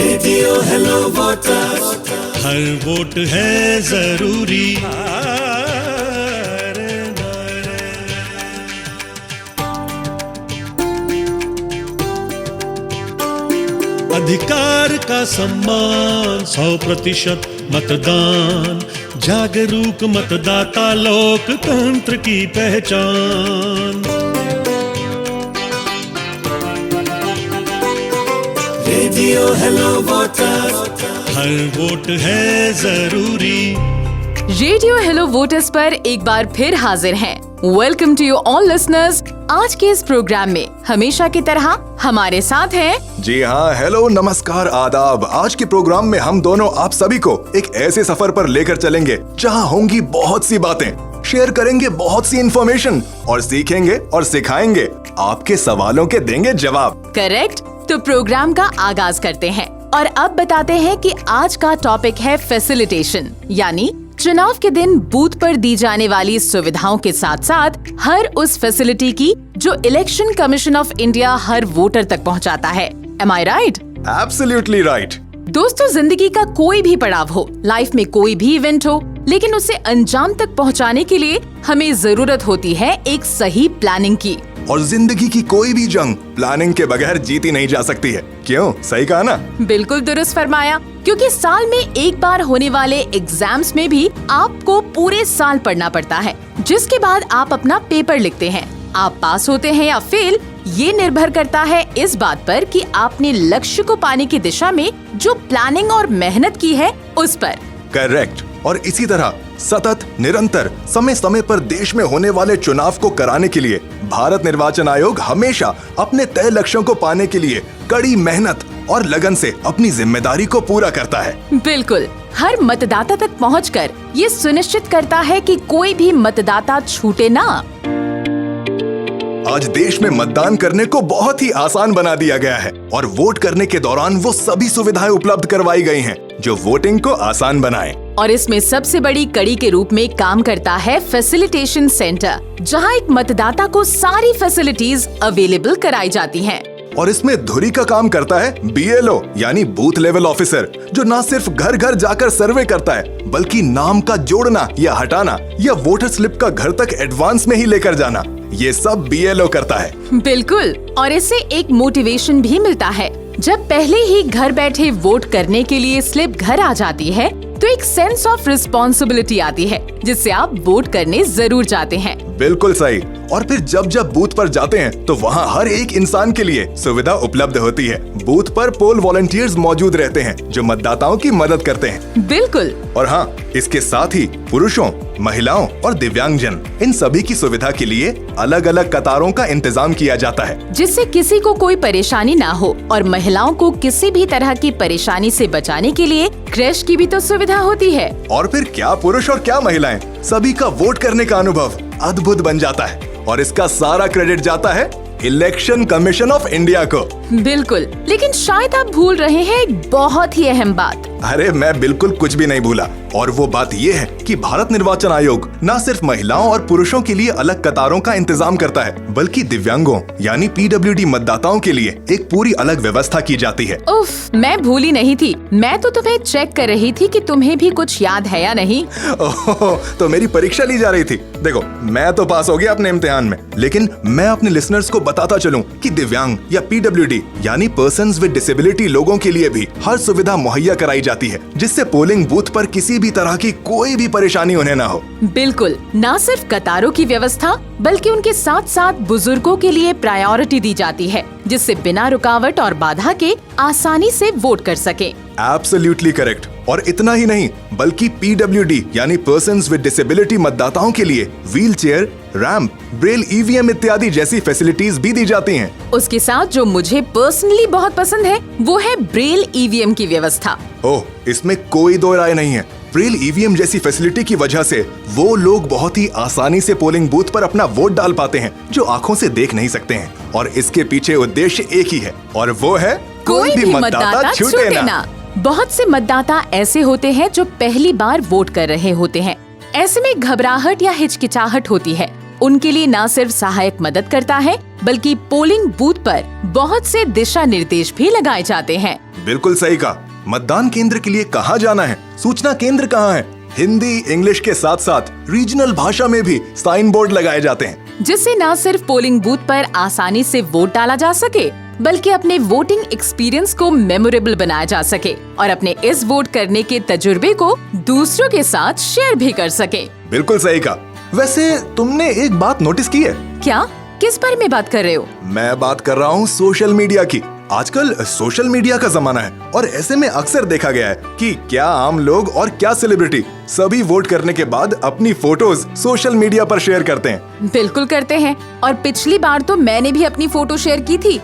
Radio hello voters, हर vote है जरूरी। अधिकार का सम्मान, 100% मतदान, जागरूक मतदाता लोकतंत्र की पहचान। रेडियो हेलो वोटर्स, हर वोट है जरूरी। रेडियो हेलो वोटर्स पर एक बार फिर हाजिर हैं। Welcome to you all listeners. आज के इस प्रोग्राम में हमेशा की तरह हमारे साथ हैं। जी हाँ, हेलो, नमस्कार, आदाब। आज के प्रोग्राम में हम दोनों आप सभी को एक ऐसे सफर पर लेकर चलेंगे जहाँ होंगी बहुत सी बातें, शेयर करेंगे बहुत सी इंफॉर्मेशन और सीखेंगे और सिखाएंगे, आपके सवालों के देंगे जवाब। करेक्ट। तो प्रोग्राम का आगाज करते हैं और अब बताते हैं कि आज का टॉपिक है फैसिलिटेशन, यानी चुनाव के दिन बूथ पर दी जाने वाली सुविधाओं के साथ साथ हर उस फैसिलिटी की जो election commission of India her voter तक पहुंचाता है। Am I right? Absolutely right. दोस्तों, जिंदगी का कोई भी पड़ाव हो, लाइफ में कोई भी इवेंट हो, लेकिन उसे अंजाम तक पहुंचाने के लिए हमें जरूरत होती है एक सही प्लानिंग की। और जिंदगी की कोई भी जंग प्लानिंग के बगैर जीती नहीं जा सकती है। क्यों? सही कहा ना? बिल्कुल दुरुस्त फरमाया, क्योंकि साल में एक बार होने वाले एग्जाम्स में भी आपको पूरे साल पढ़ना पड़ता है, जिसके बाद आप अपना पेपर लिखते हैं। आप पास होते हैं या फेल, ये निर्भर करता है इस बात पर कि आपने लक्ष्य को पाने की दिशा में जो प्लानिंग और मेहनत की है उस पर। करेक्ट। और इसी तरह सतत, निरंतर, समय समय पर देश में होने वाले चुनाव को कराने के लिए भारत निर्वाचन आयोग हमेशा अपने तय लक्ष्यों को पाने के लिए कड़ी मेहनत और लगन से अपनी जिम्मेदारी को पूरा करता है। बिल्कुल, हर मतदाता तक पहुंचकर ये सुनिश्चित करता है कि कोई भी मतदाता छूटे ना। आज देश में मतदान करने को बहुत ही आसान बना दिया गया है और वोट करने के दौरान वो सभी सुविधाएं उपलब्ध करवाई गई हैं जो वोटिंग को आसान बनाए। और इसमें सबसे बड़ी कड़ी के रूप में काम करता है फैसिलिटेशन सेंटर, जहां एक मतदाता को सारी फैसिलिटीज अवेलेबल कराई जाती हैं। और इसमें धुरी का काम करता है BLO यानी बूथ लेवल ऑफिसर, जो न सिर्फ घर घर जाकर सर्वे करता है बल्कि नाम का जोड़ना या हटाना या वोटर स्लिप का घर तक एडवांस में ही लेकर जाना, ये सब BLO करता है। बिल्कुल, और इससे एक मोटिवेशन भी मिलता है। जब पहले ही घर बैठे वोट करने के लिए स्लिप घर आ जाती है तो एक सेंस ऑफ रिस्पॉन्सिबिलिटी आती है, जिससे आप वोट करने जरूर जाते हैं। बिल्कुल सही। और फिर जब जब बूथ पर जाते हैं तो वहाँ हर एक इंसान के लिए सुविधा उपलब्ध होती है। बूथ पर पोल वॉलंटियर्स मौजूद रहते हैं जो मतदाताओं की मदद करते हैं। बिल्कुल। और हाँ, इसके साथ ही पुरुषों, महिलाओं और दिव्यांगजन, इन सभी की सुविधा के लिए अलग अलग कतारों का इंतजाम किया जाता है, जिससे किसी को कोई परेशानी ना हो। और महिलाओं को किसी भी तरह की परेशानी से बचाने के लिए क्रैश की भी तो सुविधा होती है। और फिर क्या पुरुष और क्या महिलाएं, सभी का वोट करने का अनुभव अद्भुत बन जाता है और इसका सारा क्रेडिट जाता है इलेक्शन कमीशन ऑफ इंडिया को। बिल्कुल, लेकिन शायद आप भूल रहे हैं एक बहुत ही अहम बात। अरे मैं बिल्कुल कुछ भी नहीं भूला, और वो बात ये है कि भारत निर्वाचन आयोग न सिर्फ महिलाओं और पुरुषों के लिए अलग कतारों का इंतजाम करता है बल्कि दिव्यांगों यानी PWD मतदाताओं के लिए एक पूरी अलग व्यवस्था की जाती है। उफ, मैं भूली नहीं थी। मैं तो तुम्हें चेक कर रही थी कि तुम्हें भी कुछ याद है या नहीं। ओह, तो मेरी परीक्षा ली जा रही थी। देखो, मैं तो पास हो गया अपने इम्तिहान में, लेकिन मैं अपने लिसनर्स को बताता चलूं कि दिव्यांग या PWD यानी पर्सन्स विद डिसेबिलिटी लोगों के लिए भी हर सुविधा मुहैया कराई जाती है, जिससे पोलिंग बूथ पर किसी भी तरह की कोई भी परेशानी उन्हें ना हो। बिल्कुल, न सिर्फ कतारों की व्यवस्था बल्कि उनके साथ साथ बुजुर्गों के लिए प्रायोरिटी दी जाती है, जिससे बिना रुकावट और बाधा के आसानी से वोट कर सके। Absolutely correct. और इतना ही नहीं, बल्कि PWD यानी पर्सन्स विद डिसेबिलिटी मतदाताओं के लिए wheel chair, ramp, Braille EVM इत्यादि जैसी फैसिलिटीज भी दी जाती हैं। उसके साथ जो मुझे पर्सनली बहुत पसंद है वो है ब्रेल EVM की व्यवस्था। ओह, इसमें कोई दो राय नहीं है। ब्रेल EVM जैसी फैसिलिटी की वजह से वो लोग बहुत ही आसानी से पोलिंग बूथ पर अपना वोट डाल पाते हैं जो आंखों से देख नहीं सकते हैं। और इसके पीछे उद्देश्य एक ही है, और वो है कोई भी मतदाता छूटे ना। बहुत से मतदाता ऐसे होते हैं जो पहली बार वोट कर रहे होते हैं। ऐसे में घबराहट या हिचकिचाहट होती है। उनके लिए न सिर्फ सहायक मदद करता है बल्कि पोलिंग बूथ पर बहुत से दिशा निर्देश भी लगाए जाते हैं। बिल्कुल सही कहा। मतदान केंद्र के लिए कहाँ जाना है, सूचना केंद्र कहाँ है, हिंदी इंग्लिश के साथ साथ रीजनल भाषा में भी साइन बोर्ड लगाए जाते हैं, जिससे न सिर्फ पोलिंग बूथ पर आसानी से वोट डाला जा सके बल्कि अपने वोटिंग एक्सपीरियंस को मेमोरेबल बनाया जा सके और अपने इस वोट करने के तजुर्बे को दूसरों के साथ शेयर भी कर सके। बिल्कुल सही कहा। वैसे तुमने एक बात नोटिस की है क्या? किस बारे में बात कर रहे हो? मैं बात कर रहा हूँ सोशल मीडिया की। आजकल सोशल मीडिया का जमाना है और ऐसे में अक्सर देखा गया है कि क्या आम लोग और क्या सेलिब्रिटी सभी वोट करने के बाद अपनी फोटोज सोशल मीडिया पर शेयर करते हैं। बिल्कुल करते हैं और पिछली बार तो मैंने भी अपनी फोटो शेयर की थी।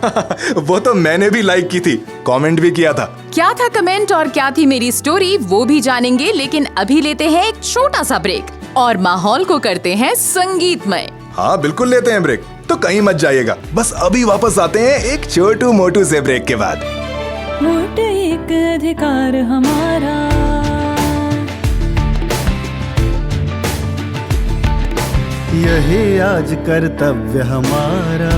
वो तो मैंने भी लाइक की थी, कमेंट भी किया था। क्या था कमेंट और क्या थी मेरी स्टोरी वो भी जानेंगे, लेकिन अभी लेते हैं एक छोटा सा ब्रेक और माहौल को करते हैं संगीतमय। हाँ बिल्कुल लेते हैं ब्रेक, तो कहीं मत जाइएगा, बस अभी वापस आते हैं एक छोटू मोटू से ब्रेक के बाद। वोट एक अधिकार हमारा, यही आज कर्तव्य हमारा,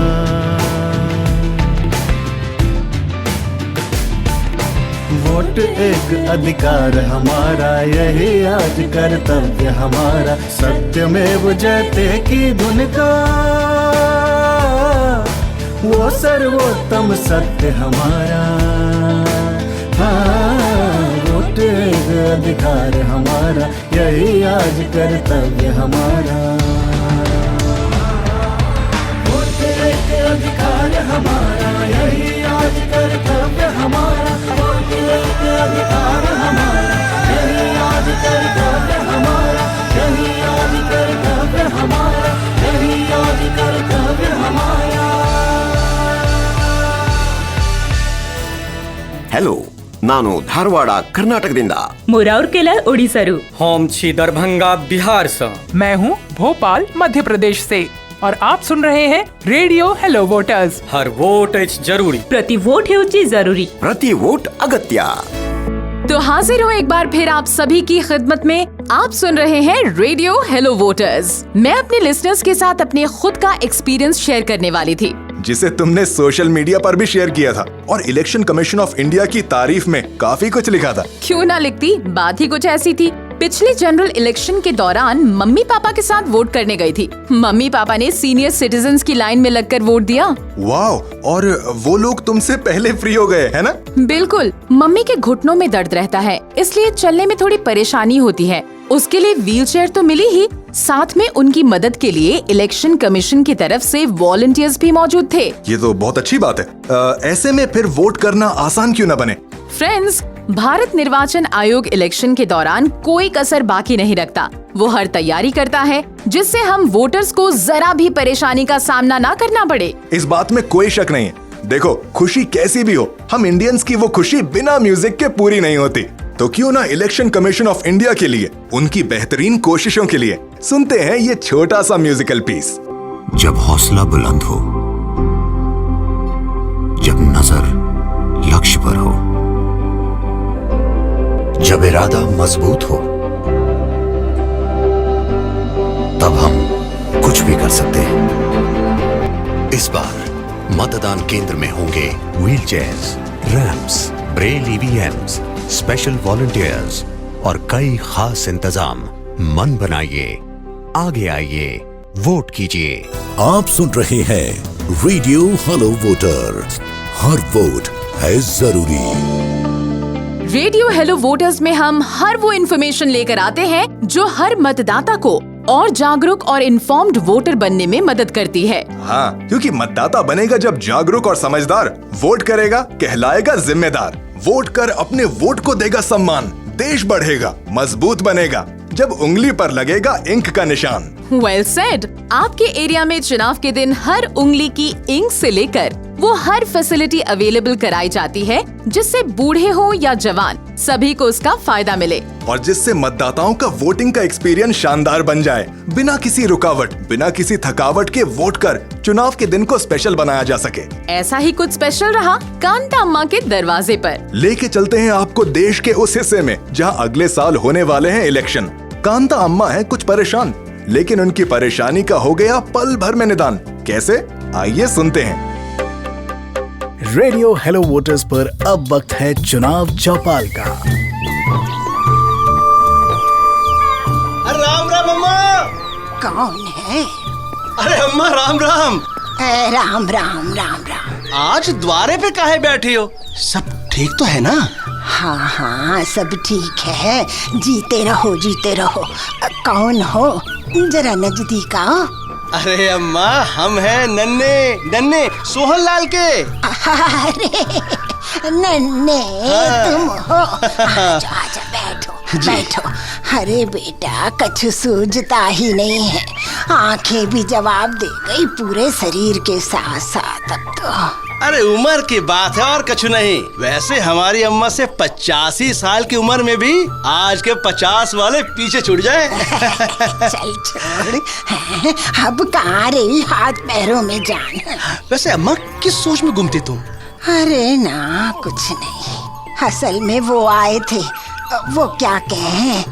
वोट एक अधिकार हमारा, यही आज कर्तव्य हमारा, सत्यमेव जयते की धुन का वो सर्वोत्तम सत्य हमारा। हाँ, वोट एक अधिकार हमारा, यही आज कर्तव्य हमारा, वोट एक अधिकार हमारा, यही आज कर्तव्य हमारा, वोट एक अधिकार हमारा, यही आज कर्तव्य हमारा, यही आज कर्तव्य हमारा, यही आज कर्तव्य हमारा। हेलो, ನಾನು ಧಾರವಾಡ कर्नाटकದಿಂದ। मुराउरकेला ओडिसारू। हम छी दरभंगा बिहार से। मैं हूँ भोपाल मध्य प्रदेश से और आप सुन रहे हैं रेडियो हेलो वोटर्स। हर वोट अछि जरूरी, प्रति वोट हेउची जरूरी, प्रति वोट अगत्य। तो हाजिर हो एक बार फिर आप सभी की खिदमत में। आप सुन रहे हैं रेडियो हेलो वोटर्स। मैं अपने लिसनर्स के साथ अपने खुद का एक्सपीरियंस शेयर करने वाली थी, जिसे तुमने सोशल मीडिया पर भी शेयर किया था और इलेक्शन कमीशन ऑफ इंडिया की तारीफ में काफी कुछ लिखा था। क्यों ना लिखती, बात ही कुछ ऐसी थी। पिछले जनरल इलेक्शन के दौरान मम्मी पापा के साथ वोट करने गई थी। मम्मी पापा ने सीनियर सिटीजन्स की लाइन में लगकर वोट दिया। वाह, और वो लोग तुमसे पहले फ्री हो गए, है ना? बिल्कुल। मम्मी के घुटनों में दर्द रहता है, इसलिए चलने में थोड़ी परेशानी होती है। उसके लिए व्हीलचेयर तो मिली ही, साथ में उनकी मदद के लिए इलेक्शन कमीशन की तरफ से वॉलंटियर्स भी मौजूद थे। ये तो बहुत अच्छी बात है। ऐसे में फिर वोट करना आसान क्यों न बने? फ्रेंड्स, भारत निर्वाचन आयोग इलेक्शन के दौरान कोई कसर बाकी नहीं रखता। वो हर तैयारी करता है जिससे हम वोटर्स को जरा भी परेशानी का सामना ना करना पड़े। इस बात में कोई शक नहीं है। देखो, खुशी कैसी भी हो, हम इंडियंस की वो खुशी बिना म्यूजिक के पूरी नहीं होती। तो क्यों ना इलेक्शन कमीशन ऑफ इंडिया के लिए, उनकी बेहतरीन कोशिशों के लिए सुनते हैं ये छोटा सा म्यूजिकल पीस। जब हौसला बुलंद हो, जब नजर लक्ष्य पर हो, जब इरादा मजबूत हो, तब हम कुछ भी कर सकते हैं। इस बार मतदान केंद्र में होंगे wheelchairs, ramps, Braille EVMs, special volunteers और कई खास इंतजाम। मन बनाइए, आगे आइए, वोट कीजिए। आप सुन रहे हैं रेडियो हेलो वोटर्स, हर वोट है जरूरी। रेडियो हेलो वोटर्स में हम हर वो इन्फॉर्मेशन लेकर आते हैं जो हर मतदाता को और जागरूक और इन्फॉर्म्ड वोटर बनने में मदद करती है। हाँ, क्योंकि मतदाता बनेगा जब जागरूक और समझदार, वोट करेगा कहलाएगा जिम्मेदार, वोट कर अपने वोट को देगा सम्मान, देश बढ़ेगा, मजबूत बनेगा जब उंगली पर लगेगा इंक का निशान। Well said. आपके एरिया में चुनाव के दिन हर उंगली की इंक से लेकर वो हर फैसिलिटी अवेलेबल कराई जाती है जिससे बूढ़े हो या जवान सभी को उसका फायदा मिले और जिससे मतदाताओं का वोटिंग का एक्सपीरियंस शानदार बन जाए। बिना किसी रुकावट, बिना किसी थकावट के वोट कर चुनाव के दिन को स्पेशल बनाया जा सके। ऐसा ही कुछ स्पेशल रहा कांता अम्मा के दरवाजे पर। लेके चलते हैं आपको देश के उस हिस्से में जहां अगले साल होने वाले हैं इलेक्शन। कांता अम्मा है कुछ परेशान, लेकिन उनकी परेशानी का हो गया पल भर में निदान। कैसे? आइए सुनते हैं। रेडियो हेलो वोटर्स पर अब वक्त है चुनाव चौपाल का। राम राम अम्मा। कौन है? अरे अम्मा राम राम। राम राम राम राम। आज द्वारे पे काहे बैठी हो? सब ठीक तो है ना? हाँ हाँ सब ठीक है, जीते रहो जीते रहो। कौन हो? जरा नजदीक आओ। अरे अम्मा हम हैं नन्हे नन्हे सोहन लाल के। अरे नन्हे तुम हो? आजा आजा बैठो बैठो। अरे बेटा कछु सूझता ही नहीं है, आंखें भी जवाब दे गई पूरे शरीर के साथ साथ। अब तो अरे उम्र की बात है और कछु नहीं। वैसे हमारी अम्मा से 85 साल की उम्र में भी आज के 50 वाले पीछे छूट जाए। चल छोड़, अब कहाँ रही हाथ पैरों में जान। वैसे अम्मा किस सोच में घूमती तुम? अरे ना कुछ नहीं, असल में वो आए थे, वो क्या कहें,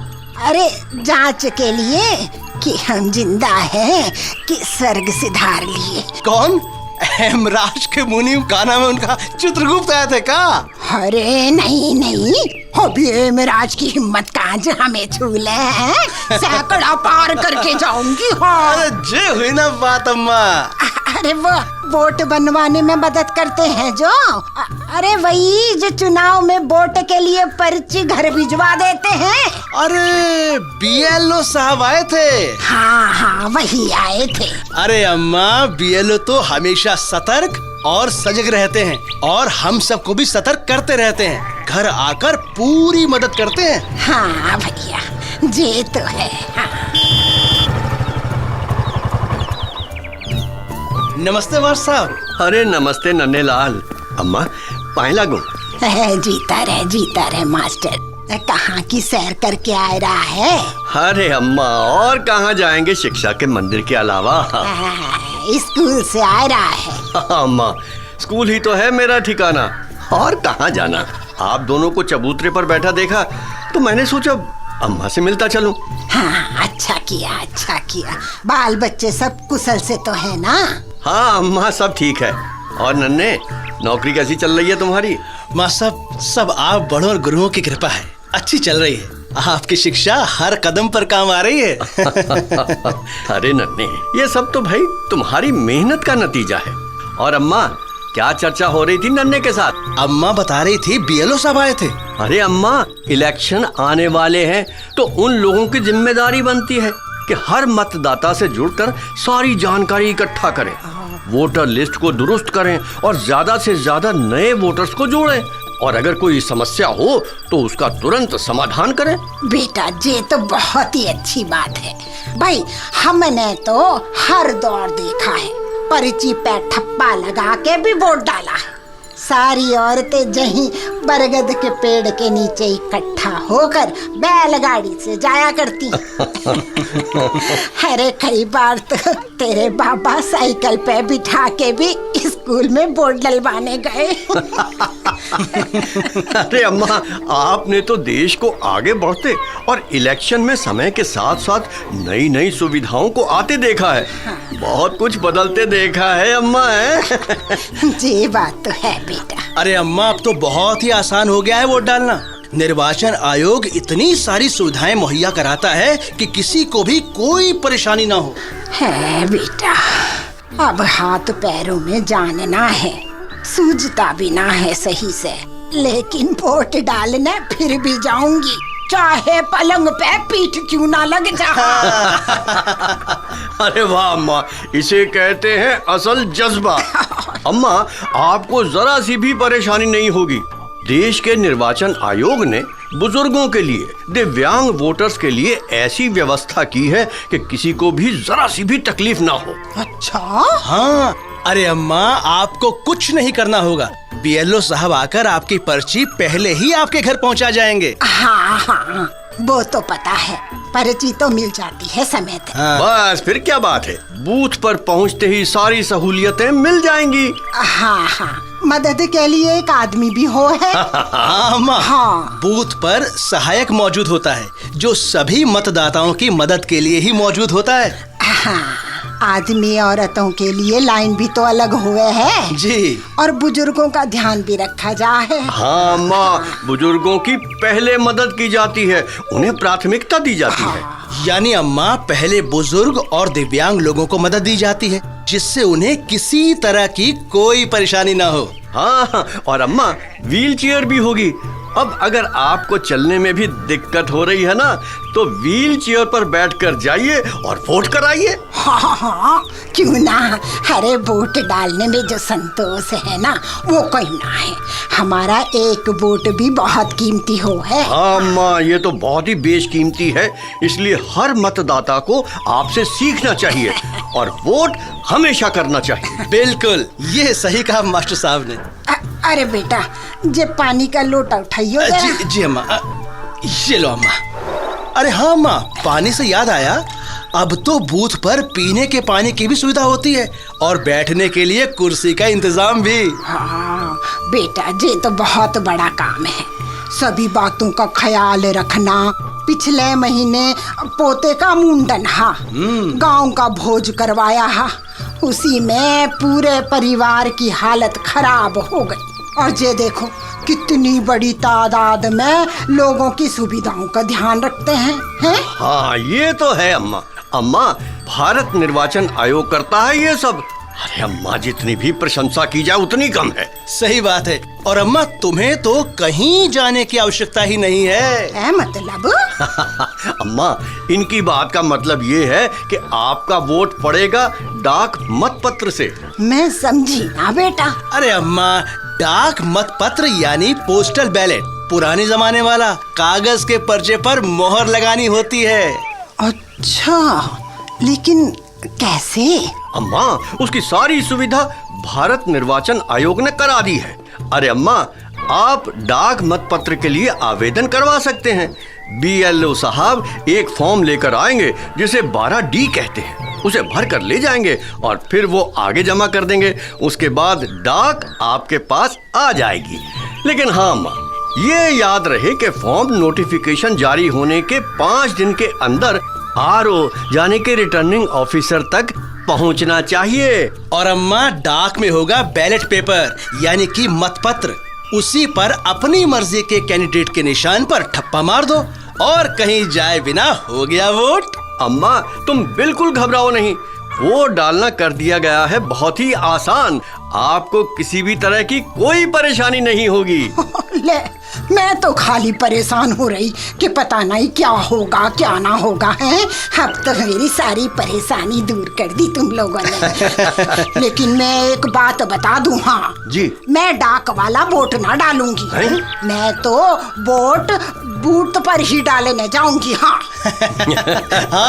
अरे जांच के लिए कि हम जिंदा हैं कि स्वर्ग सिधार लिए। कौन? हेमराज के मुनि का नाम है उनका, चित्रगुप्त आए थे का? अरे नहीं नहीं, अभी हेमराज की हिम्मत कहाँ जो हमें छू ले हैं, सैकड़ा पार करके जाऊंगी। हाँ अरे जे हुई ना बात अम्मा। अरे वो वोट बनवाने में मदद करते हैं जो, अरे वही जो चुनाव में वोट के लिए पर्ची घर भिजवा देते हैं। अरे बीएलओ साहब आए थे? हाँ हाँ वही आए थे। अरे अम्मा बीएलओ तो हमेशा सतर्क और सजग रहते हैं और हम सबको भी सतर्क करते रहते हैं, घर आकर पूरी मदद करते हैं। हाँ भैया ये तो है। हाँ। नमस्ते वार साहब। अरे नमस्ते नन्हे लाल। अम्मा पाए लागू। जीता रहे मास्टर। कहाँ की सैर करके आ रहा है? अरे अम्मा और कहाँ जाएंगे शिक्षा के मंदिर के अलावा। स्कूल से आ रहा है। अम्मा स्कूल ही तो है मेरा ठिकाना, और कहाँ जाना। आप दोनों को चबूतरे पर बैठा देखा तो मैंने सोचा अम्मा से मिलता चलूं। हाँ अच्छा किया। बाल बच्चे सब कुशल से तो है ना? हाँ अम्मा सब ठीक है। और नन्हे नौकरी कैसी चल रही है तुम्हारी? माँ सब आप बड़ों और गुरुओं की कृपा है, अच्छी चल रही है। आपकी शिक्षा हर कदम पर काम आ रही है। अरे नन्हे ये सब तो भाई तुम्हारी मेहनत का नतीजा है। और अम्मा क्या चर्चा हो रही थी नन्हे के साथ? अम्मा बता रही थी बीएलओ साहब आए थे। अरे अम्मा इलेक्शन आने वाले हैं तो उन लोगों की जिम्मेदारी बनती है कि हर मतदाता से जुड़कर सारी जानकारी इकट्ठा करें, वोटर लिस्ट को दुरुस्त करें और ज्यादा से ज्यादा नए वोटर्स को जोड़ें, और अगर कोई समस्या हो तो उसका तुरंत समाधान करें। बेटा ये तो बहुत ही अच्छी बात है भाई। हमने तो हर दौर देखा है, पर्ची पे ठप्पा लगा के भी वोट डाला है। सारी औरतें जहीं बरगद के पेड़ के नीचे इकट्ठा होकर बैलगाड़ी से जाया करती। अरे कई बार तो तेरे बाबा साइकिल पे बिठा के भी स्कूल में वोट डलवाने गए। अरे अम्मा आपने तो देश को आगे बढ़ते और इलेक्शन में समय के साथ साथ नई नई सुविधाओं को आते देखा है। बहुत कुछ बदलते देखा है अम्मा है। जी बात तो है बेटा। अरे अम्मा अब तो बहुत ही आसान हो गया है वोट डालना। निर्वाचन आयोग इतनी सारी सुविधाएं मुहैया कराता है कि किसी को भी कोई परेशानी ना हो। है बेटा, अब हाथ पैरों में जानना है, सूझता भी ना है सही से, लेकिन वोट डालने फिर भी जाऊंगी, चाहे पलंग पे पीठ क्यों ना लग जा। अरे वाह अम्मा, इसे कहते हैं असल जज्बा। अम्मा आपको जरा सी भी परेशानी नहीं होगी। देश के निर्वाचन आयोग ने बुजुर्गों के लिए, दिव्यांग वोटर्स के लिए ऐसी व्यवस्था की है कि किसी को भी जरा सी भी तकलीफ ना हो। अच्छा? हाँ अरे अम्मा आपको कुछ नहीं करना होगा, बीएलओ साहब आकर आपकी पर्ची पहले ही आपके घर पहुंचा जाएंगे। हाँ वो तो पता है, पर्ची तो मिल जाती है समय पे। बस फिर क्या बात है, बूथ पर पहुंचते ही सारी सहूलियतें मिल जाएंगी। हाँ मदद के लिए एक आदमी भी हो है। हाँ बूथ पर सहायक मौजूद होता है जो सभी मतदाताओं की मदद के लिए ही मौजूद होता है। हाँ आदमी औरतों के लिए लाइन भी तो अलग हुए है जी। और बुजुर्गों का ध्यान भी रखा जाए। हाँ माँ, बुजुर्गों की पहले मदद की जाती है, उन्हें प्राथमिकता दी जाती है। यानी अम्मा, पहले बुजुर्ग और दिव्यांग लोगों को मदद दी जाती है, जिससे उन्हें किसी तरह की कोई परेशानी ना हो। हाँ, और अम्मा व्हील चेयर भी होगी। अब अगर आपको चलने में भी दिक्कत हो रही है ना, तो व्हील चेयर पर बैठकर जाइए और वोट कराइए। हाँ, क्यों ना। अरे वोट डालने में जो संतोष है ना, वो कोई ना है। हमारा एक वोट भी बहुत कीमती हो है। हाँ माँ, ये तो बहुत ही बेशकीमती है, इसलिए हर मतदाता को आपसे सीखना चाहिए और वोट हमेशा करना चाहिए। बिल्कुल, ये सही कहा मास्टर साहब ने। अरे बेटा, जे पानी का लोटा उठाइयो। जी जी अम्मा, ये लो अम्मा। अरे हाँ अम्मा, पानी से याद आया, अब तो बूथ पर पीने के पानी की भी सुविधा होती है और बैठने के लिए कुर्सी का इंतजाम भी। हाँ बेटा, ये तो बहुत बड़ा काम है। सभी बातों का ख्याल रखना। पिछले महीने पोते का मुंडन हा, गांव का भोज करवाया हा, उसी में पूरे परिवार की हालत खराब हो गई। और ये देखो, कितनी बड़ी तादाद में लोगों की सुविधाओं का ध्यान रखते हैं। हाँ, ये तो है अम्मा। अम्मा, भारत निर्वाचन आयोग करता है ये सब। अरे अम्मा, जितनी भी प्रशंसा की जाए उतनी कम है। सही बात है। और अम्मा, तुम्हें तो कहीं जाने की आवश्यकता ही नहीं है। मतलब? अम्मा, इनकी बात का मतलब ये है कि आपका वोट पड़ेगा डाक मतपत्र से। मैं समझी ना बेटा। अरे अम्मा, डाक मतपत्र यानी पोस्टल बैलेट, पुराने जमाने वाला, कागज के पर्चे पर मोहर लगानी होती है। अच्छा, लेकिन कैसे? अम्मा, उसकी सारी सुविधा भारत निर्वाचन आयोग ने करा दी है। अरे अम्मा, आप डाक मतपत्र के लिए आवेदन करवा सकते हैं। BLO साहब एक फॉर्म लेकर आएंगे जिसे 12D कहते हैं, उसे भर कर ले जाएंगे और फिर वो आगे जमा कर देंगे। उसके बाद डाक आपके पास आ जाएगी। लेकिन हाँ अम्मा, ये याद रहे कि फॉर्म नोटिफिकेशन जारी होने के 5 दिन के अंदर RO यानी कि रिटर्निंग ऑफिसर तक पहुंचना चाहिए। और अम्मा, डाक में होगा बैलेट पेपर यानी कि मतपत्र, उसी पर अपनी मर्जी के कैंडिडेट के निशान पर ठप्पा मार दो और कहीं जाए बिना हो गया वोट। अम्मा, तुम बिल्कुल घबराओ नहीं, वोट डालना कर दिया गया है बहुत ही आसान। आपको किसी भी तरह की कोई परेशानी नहीं होगी। ले, मैं तो खाली परेशान हो रही कि पता नहीं क्या होगा क्या ना होगा है। अब तो मेरी सारी परेशानी दूर कर दी तुम लोगों ने। लेकिन मैं एक बात बता दूं, हाँ जी, मैं डाक वाला वोट ना डालूंगी। मैं तो वोट बूथ पर ही डालने जाऊंगी। हाँ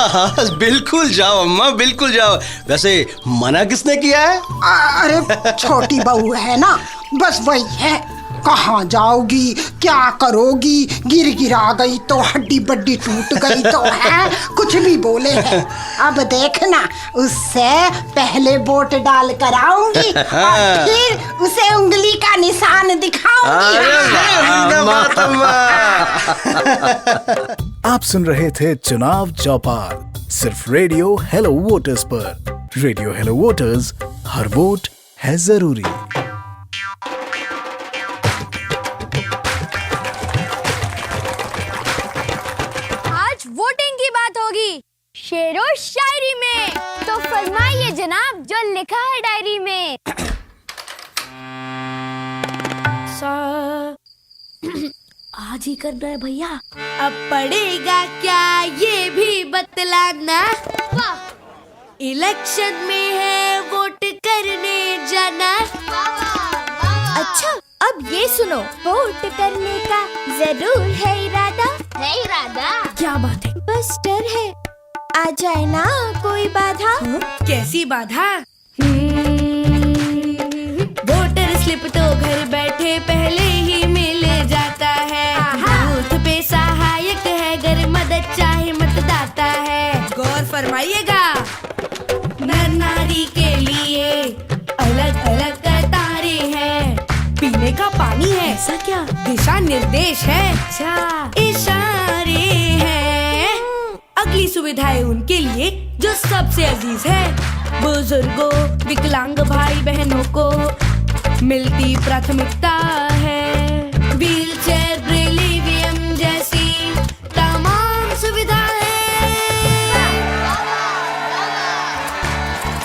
हाँ, बिल्कुल जाओ अम्मा, बिल्कुल जाओ। वैसे मना किसने किया है? अरे छोटी बहू है ना, बस वही है। कहाँ जाओगी, क्या करोगी, गिरा गई तो हड्डी बड्डी टूट गई तो है, कुछ भी बोले है। अब देखना, उससे पहले वोट डाल कर आऊंगी और फिर उसे उंगली का निशान दिखाऊंगी। आप सुन रहे थे चुनाव चौपाल, सिर्फ रेडियो हेलो वोटर्स पर। रेडियो हेलो वोटर्स, हर वोट है जरूरी। आज वोटिंग की बात होगी शेरो शायरी में, तो फरमाइए जनाब जो लिखा है डायरी में। आज ही करना है भैया। अब पड़ेगा क्या ये भी बतलाना। इलेक्शन में है वोट करने जाना। अच्छा, अब ये सुनो, वोट करने का जरूर है इरादा। है इरादा? क्या बात है? बस डर है आ जाए ना कोई बाधा। कैसी बाधा? वोटर स्लिप तो घर बैठे पहले ही मिल जाता है। बूथ पे सहायक है, अगर मदद चाहे मतदाता है। गौर फरमाइएगा, नर नारी के लिए अलग अलग कतारें हैं। पीने का पानी है, ऐसा क्या? दिशा निर्देश है, अच्छा इशारे हैं। अगली सुविधाएं उनके लिए जो सबसे अजीज है। बुजुर्गों विकलांग भाई बहनों को मिलती प्राथमिकता है। व्हील चेयर ब्रेल ईवीएम जैसी तमाम सुविधाएं।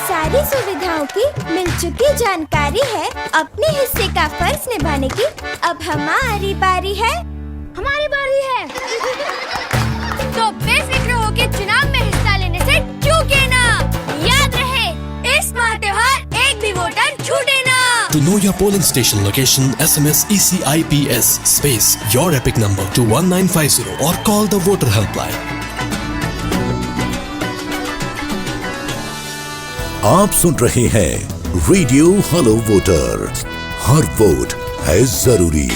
सारी सुविधाओं की मिल चुकी जानकारी है। अपने हिस्से का फर्ज निभाने की अब हमारी बारी है। हमारी बारी है तो बेफिक्र होके चुनाव में हिस्सा लेने से चूके ना। याद रहे, इस माह त्योहार एक भी वोटर छूटे ना। To know your polling station location, SMS ECIPS space your epic number to 1950 or call the voter helpline. आप सुन रहे हैं रेडियो हेलो वोटर, हर वोट है जरूरी।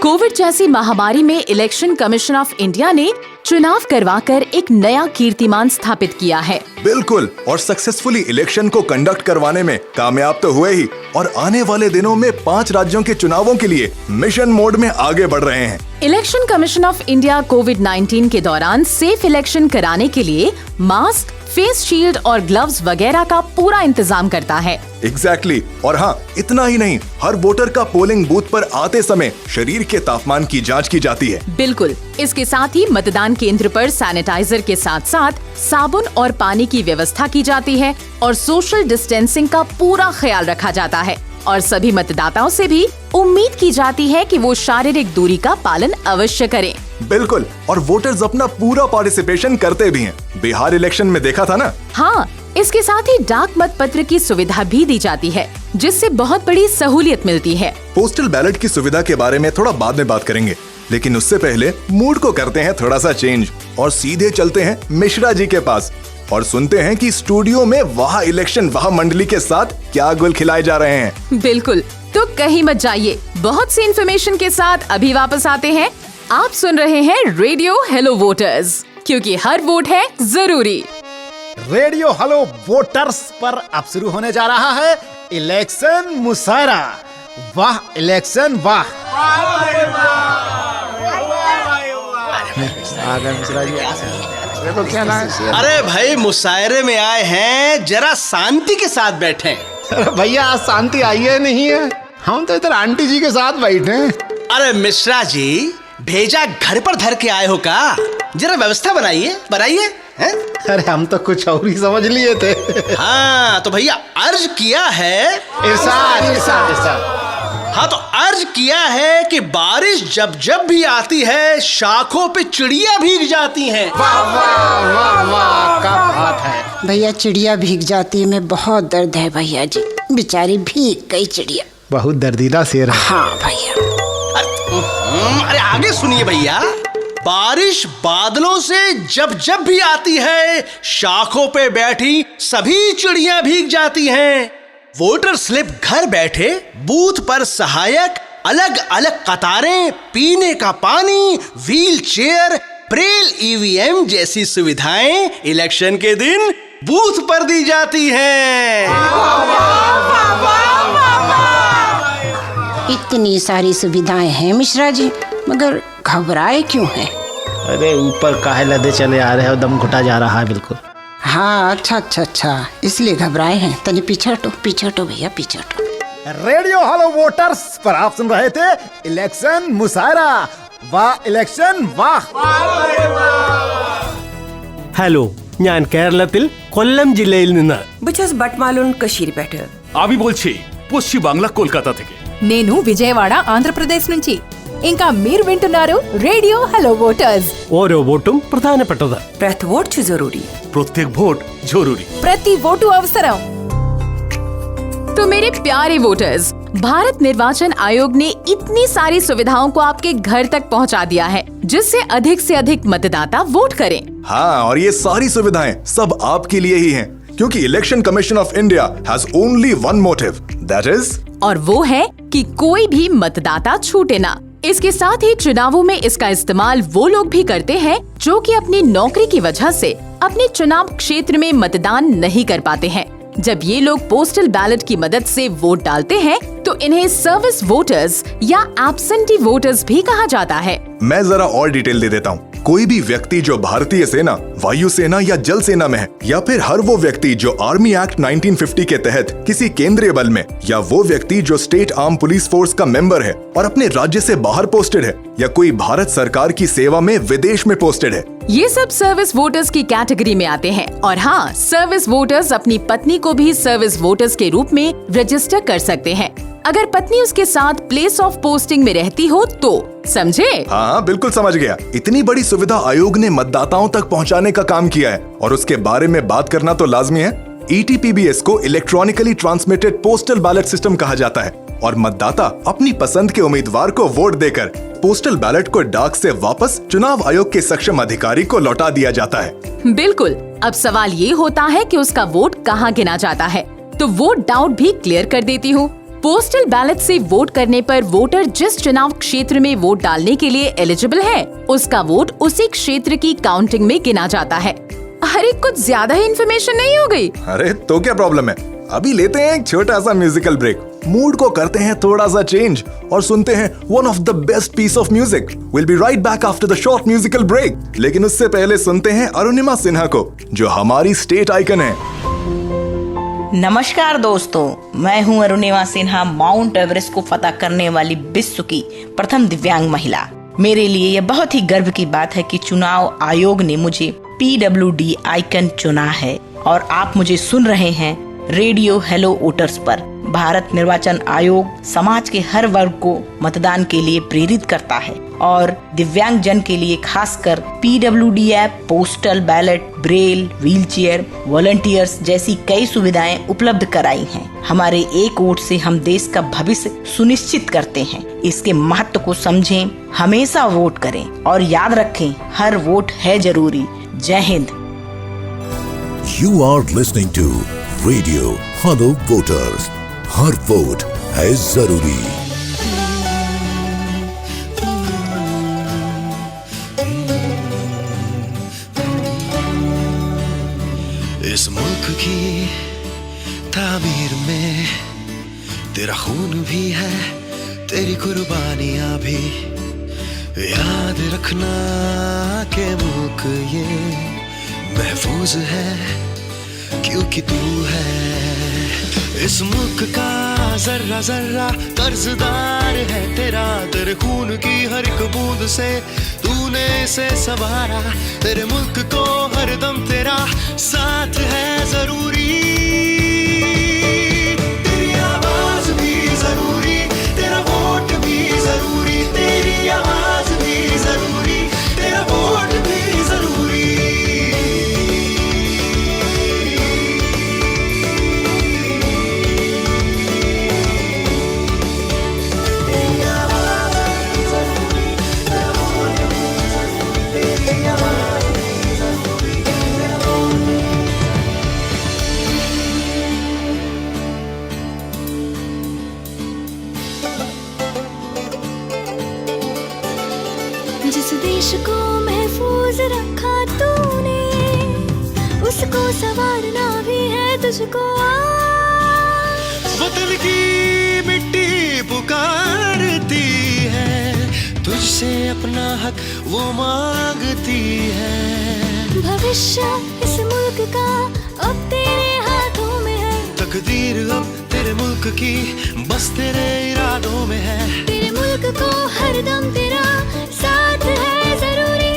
कोविड जैसी महामारी में इलेक्शन कमीशन ऑफ इंडिया ने चुनाव करवाकर एक नया कीर्तिमान स्थापित किया है। बिल्कुल, और सक्सेसफुली इलेक्शन को कंडक्ट करवाने में कामयाब तो हुए ही, और आने वाले दिनों में 5 राज्यों के चुनावों के लिए मिशन मोड में आगे बढ़ रहे हैं। इलेक्शन कमीशन ऑफ इंडिया कोविड-19 के दौरान सेफ इलेक्शन कराने के लिए मास्क, फेस शील्ड और ग्लव्स वगैरह का पूरा इंतजाम करता है। एग्जैक्टली। और हाँ, इतना ही नहीं, हर वोटर का पोलिंग बूथ पर आते समय शरीर के तापमान की जांच की जाती है। बिल्कुल, इसके साथ ही मतदान केंद्र पर सैनिटाइजर के साथ साथ साबुन और पानी की व्यवस्था की जाती है और सोशल डिस्टेंसिंग का पूरा ख्याल रखा जाता है। और सभी मतदाताओं से भी उम्मीद की जाती है कि वो शारीरिक दूरी का पालन अवश्य करें। बिल्कुल, और वोटर्स अपना पूरा पार्टिसिपेशन करते भी हैं। बिहार इलेक्शन में देखा था ना। हाँ, इसके साथ ही डाक मत पत्र की सुविधा भी दी जाती है, जिससे बहुत बड़ी सहूलियत मिलती है। पोस्टल बैलेट की सुविधा के बारे में थोड़ा बाद में बात करेंगे, लेकिन उससे पहले मूड को करते हैं थोड़ा सा चेंज और सीधे चलते हैं मिश्रा जी के पास और सुनते हैं कि स्टूडियो में वाह इलेक्शन वाह मंडली के साथ क्या गुल खिलाए जा रहे हैं। बिल्कुल, तो कहीं मत जाइए, बहुत सी इन्फॉर्मेशन के साथ अभी वापस आते हैं। आप सुन रहे हैं रेडियो हेलो वोटर्स, क्योंकि हर वोट है जरूरी। रेडियो हेलो वोटर्स पर अब शुरू होने जा रहा है इलेक्शन मुशायरा। वाह इलेक्शन वाह। अरे भाई, मुशायरे में आए हैं, जरा शांति के साथ बैठे। भैया आज शांति आई है नहीं है, हम तो इधर आंटी जी के साथ बैठे हैं। अरे मिश्रा जी, भेजा घर पर धर के आए हो का? जरा व्यवस्था बनाइए बनाइए। अरे हम तो कुछ और ही समझ लिए थे। हाँ तो भैया अर्ज किया है, इरशाद। हाँ तो अर्ज किया है कि बारिश जब जब भी आती है शाखों पे चिड़िया भीग जाती हैं। वाह वाह वाह वाह, क्या बात है। भैया चिड़िया भीग जाती में बहुत दर्द है भैया जी, बेचारी भीग गई चिड़िया। बहुत दर्दीदा शेर है। हाँ भैया। अरे आगे सुनिए भैया, बारिश बादलों से जब जब भी आती है शाखों पे बैठी सभी चिड़िया भीग जाती हैं। वोटर स्लिप घर बैठे, बूथ पर सहायक, अलग अलग कतारें, पीने का पानी, व्हील चेयर, ब्रेल ईवीएम जैसी सुविधाएं इलेक्शन के दिन बूथ पर दी जाती हैं। इतनी सारी सुविधाएं हैं मिश्रा जी, मगर घबराए क्यों हैं? अरे ऊपर काहे लदे चले आ रहे हो, दम घुटा जा रहा है बिल्कुल। हाँ अच्छा, इसलिए घबराए हैं। तनी पीछे हटो भैया, पीछे हटो। रेडियो हेलो वोटर्स पर आप सुन रहे थे इलेक्शन मुशायरा। वाह इलेक्शन वाह। ഹലോ, ഞാൻ കേരളത്തിൽ കൊല്ലം ജില്ലയിൽ നിന്ന് ബിച്ചസ് ബട്ട്മാലുൻ കശീരിപേട്ട আমি বলছি পশ্চিম বাংলা কলকাতা থেকে। నేను విజయవాడ ఆంధ్రప్రదేశ్ నుంచి। ఇంకా మీరు వింటున్నారు రేడియో హలో వోటర్స్। ഓരോ വോട്ടും പ്രധാനപ്പെട്ടത്। ప్రతి ఓటు జరూరీ। प्रत्येक वोट जरूरी। ప్రతి ఓటు అవసరం। तो मेरे प्यारे वोटर्स, भारत निर्वाचन आयोग ने इतनी सारी सुविधाओं को आपके घर तक पहुंचा दिया है, जिससे अधिक से अधिक मतदाता वोट करें। हाँ, और ये सारी सुविधाएं सब आपके लिए ही हैं, क्योंकि election commission of India has only one motive, that is, और वो है कि कोई भी मतदाता छूटे ना। इसके साथ ही चुनावों में इसका इस्तेमाल वो लोग भी करते हैं जो कि अपनी नौकरी की वजह से अपने चुनाव क्षेत्र में मतदान नहीं कर पाते हैं। जब ये लोग पोस्टल बैलेट की मदद से वोट डालते हैं तो इन्हें सर्विस वोटर्स या एब्सेंटी वोटर्स भी कहा जाता है। मैं जरा और डिटेल दे देता हूँ। कोई भी व्यक्ति जो भारतीय सेना, वायुसेना या जल सेना में है, या फिर हर वो व्यक्ति जो आर्मी एक्ट 1950 के तहत किसी केंद्रीय बल में, या वो व्यक्ति जो स्टेट आर्म पुलिस फोर्स का मेंबर है और अपने राज्य से बाहर पोस्टेड है, या कोई भारत सरकार की सेवा में विदेश में पोस्टेड है, ये सब सर्विस वोटर्स की कैटेगरी में आते हैं। और हाँ, सर्विस वोटर्स अपनी पत्नी को भी सर्विस वोटर्स के रूप में रजिस्टर कर सकते हैं, अगर पत्नी उसके साथ प्लेस ऑफ पोस्टिंग में रहती हो तो। समझे? हाँ, बिल्कुल समझ गया। इतनी बड़ी सुविधा आयोग ने मतदाताओं तक पहुंचाने का काम किया है और उसके बारे में बात करना तो लाजमी है। ETPBS को electronically transmitted postal ballot system कहा जाता है और मतदाता अपनी पसंद के उम्मीदवार को वोट देकर पोस्टल बैलेट को डाक से वापस चुनाव आयोग के सक्षम अधिकारी को लौटा दिया जाता है। बिल्कुल। अब सवाल ये होता है कि उसका वोट कहाँ गिना जाता है, तो वो डाउट भी क्लियर कर देती हूँ। पोस्टल बैलेट से वोट करने पर वोटर जिस चुनाव क्षेत्र में वोट डालने के लिए एलिजिबल है, उसका वोट उसी क्षेत्र की काउंटिंग में गिना जाता है। अरे कुछ ज्यादा ही इन्फॉर्मेशन नहीं हो गई? अरे तो क्या प्रॉब्लम है, अभी लेते हैं एक छोटा सा म्यूजिकल ब्रेक, मूड को करते हैं थोड़ा सा चेंज और सुनते हैं one of the best piece of music. Will be right back after the short musical break, लेकिन उससे पहले सुनते हैं अरुणिमा सिन्हा को, जो हमारी स्टेट आइकन है। नमस्कार दोस्तों, मैं हूं अरुणिमा सिन्हा, माउंट एवरेस्ट को फतह करने वाली विश्व की प्रथम दिव्यांग महिला। मेरे लिए यह बहुत ही गर्व की बात है कि चुनाव आयोग ने मुझे PWD आइकन चुना है और आप मुझे सुन रहे हैं रेडियो हेलो वोटर्स पर। भारत निर्वाचन आयोग समाज के हर वर्ग को मतदान के लिए प्रेरित करता है और दिव्यांग जन के लिए खासकर PWD app, postal ballot, Braille, wheelchair, volunteers जैसी कई सुविधाएं उपलब्ध कराई हैं। हमारे एक वोट से हम देश का भविष्य सुनिश्चित करते हैं। इसके महत्व को समझें, हमेशा वोट करें और याद रखें, हर वोट है जरूरी। जय Hind. You are listening to Radio Hello Voters. Her vote है जरूरी। इस मुल्क की तामीर में तेरा खून भी है, तेरी कुर्बानियां भी। याद रखना के मुल्क ये महफूज है क्योंकि तू है। इस मुल्क का जर्रा जर्रा कर्जदार है तेरा, तेरे खून की हर एक बूंद से तूने इसे संवारा। तेरे मुल्क को हर दम तेरा साथ है जरूरी। तेरी आवाज भी जरूरी, तेरा वोट भी जरूरी। तेरी आवाज भी जरूरी, तेरा वोट भी जरूरी। जिस देश को महफूज रखा तूने, उसको संवारना भी है तुझको। वतन की मिट्टी पुकारती है, तुझसे अपना हक वो मांगती है। भविष्य इस मुल्क का अब तेरे हाथों में है। तकदीर अब तेरे मुल्क की बस तेरे इरादों में है। तेरे मुल्क को हर दम तेरा साथ है जरूरी।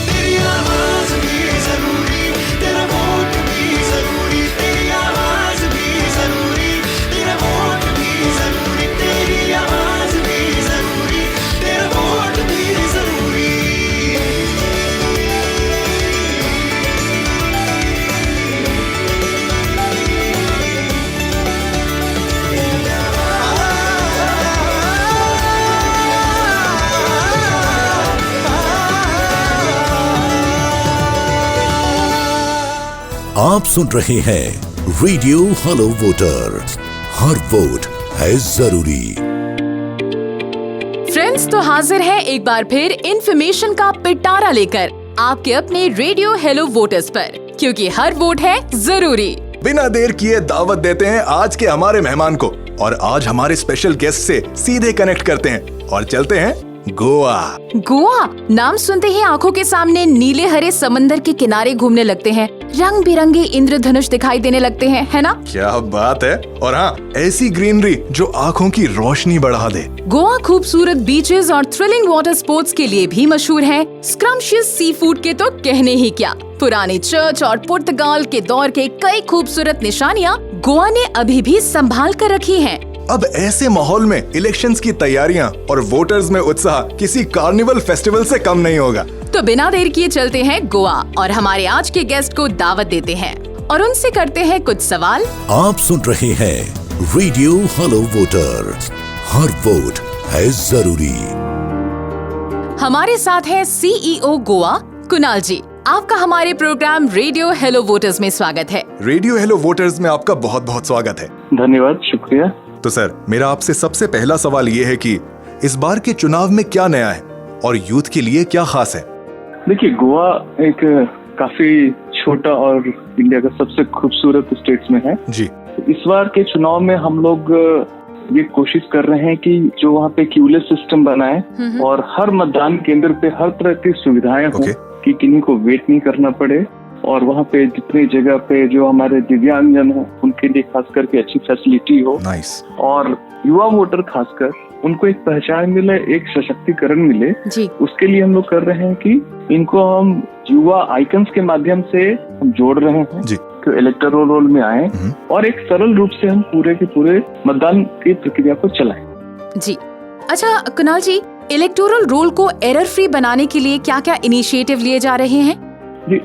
तेरी आवाज भी जरूरी, तेरा वोट भी जरूरी। तेरी आवाज भी जरूरी, तेरा वोट भी जरूरी। तेरी आवाज भी जरूरी, तेरा वोट भी जरूरी। आप सुन रहे हैं रेडियो हेलो वोटर, हर वोट है जरूरी। फ्रेंड्स, तो हाजिर है एक बार फिर इंफॉर्मेशन का पिटारा लेकर आपके अपने रेडियो हेलो वोटर्स पर, क्योंकि हर वोट है जरूरी। बिना देर किए दावत देते हैं आज के हमारे मेहमान को, और आज हमारे स्पेशल गेस्ट से सीधे कनेक्ट करते हैं और चलते हैं गोवा। गोवा नाम सुनते ही आंखों के सामने नीले हरे समंदर के किनारे घूमने लगते हैं, रंग बिरंगे इंद्रधनुष दिखाई देने लगते हैं, है ना? क्या बात है। और हाँ, ऐसी ग्रीनरी जो आंखों की रोशनी बढ़ा दे। गोवा खूबसूरत बीचेस और थ्रिलिंग वाटर स्पोर्ट्स के लिए भी मशहूर है। स्क्रम्शियस सी फूड के तो कहने ही क्या। पुराने चर्च और पुर्तगाल के दौर के कई खूबसूरत निशानियाँ गोवा ने अभी भी संभाल कर रखी हैं। अब ऐसे माहौल में इलेक्शंस की तैयारियां और वोटर्स में उत्साह किसी कार्निवल फेस्टिवल से कम नहीं होगा। तो बिना देर किए चलते हैं गोवा और हमारे आज के गेस्ट को दावत देते हैं और उनसे करते हैं कुछ सवाल। आप सुन रहे हैं रेडियो हेलो वोटर, हर वोट है जरूरी। हमारे साथ है सीईओ गोवा कुणाल जी। आपका हमारे प्रोग्राम रेडियो हेलो वोटर्स में स्वागत है। रेडियो हेलो वोटर्स में आपका बहुत बहुत स्वागत है। धन्यवाद, शुक्रिया। तो सर, मेरा आपसे सबसे पहला सवाल ये है कि इस बार के चुनाव में क्या नया है और यूथ के लिए क्या खास है? देखिए, गोवा एक काफी छोटा और इंडिया का सबसे खूबसूरत स्टेट्स में है जी। इस बार के चुनाव में हम लोग ये कोशिश कर रहे हैं कि जो वहाँ पे क्यूलेस सिस्टम बनाए और हर मतदान केंद्र पे हर तरह की सुविधाएं हो कि किन्हीं को वेट नहीं करना पड़े, और वहाँ पे जितनी जगह पे जो हमारे दिव्यांगजन हो उनके लिए खास करके अच्छी फैसिलिटी हो। और युवा वोटर खासकर उनको एक पहचान मिले, एक सशक्तिकरण मिले जी। उसके लिए हम लोग कर रहे हैं कि इनको हम युवा आइकन्स के माध्यम से हम जोड़ रहे हैं जी। तो इलेक्टोरल रोल में आए और एक सरल रूप से हम पूरे के पूरे मतदान की प्रक्रिया को चलाएं। जी। अच्छा कुणाल जी, इलेक्टोरल रोल को एरर फ्री बनाने के लिए क्या क्या इनिशिएटिव लिए जा रहे हैं?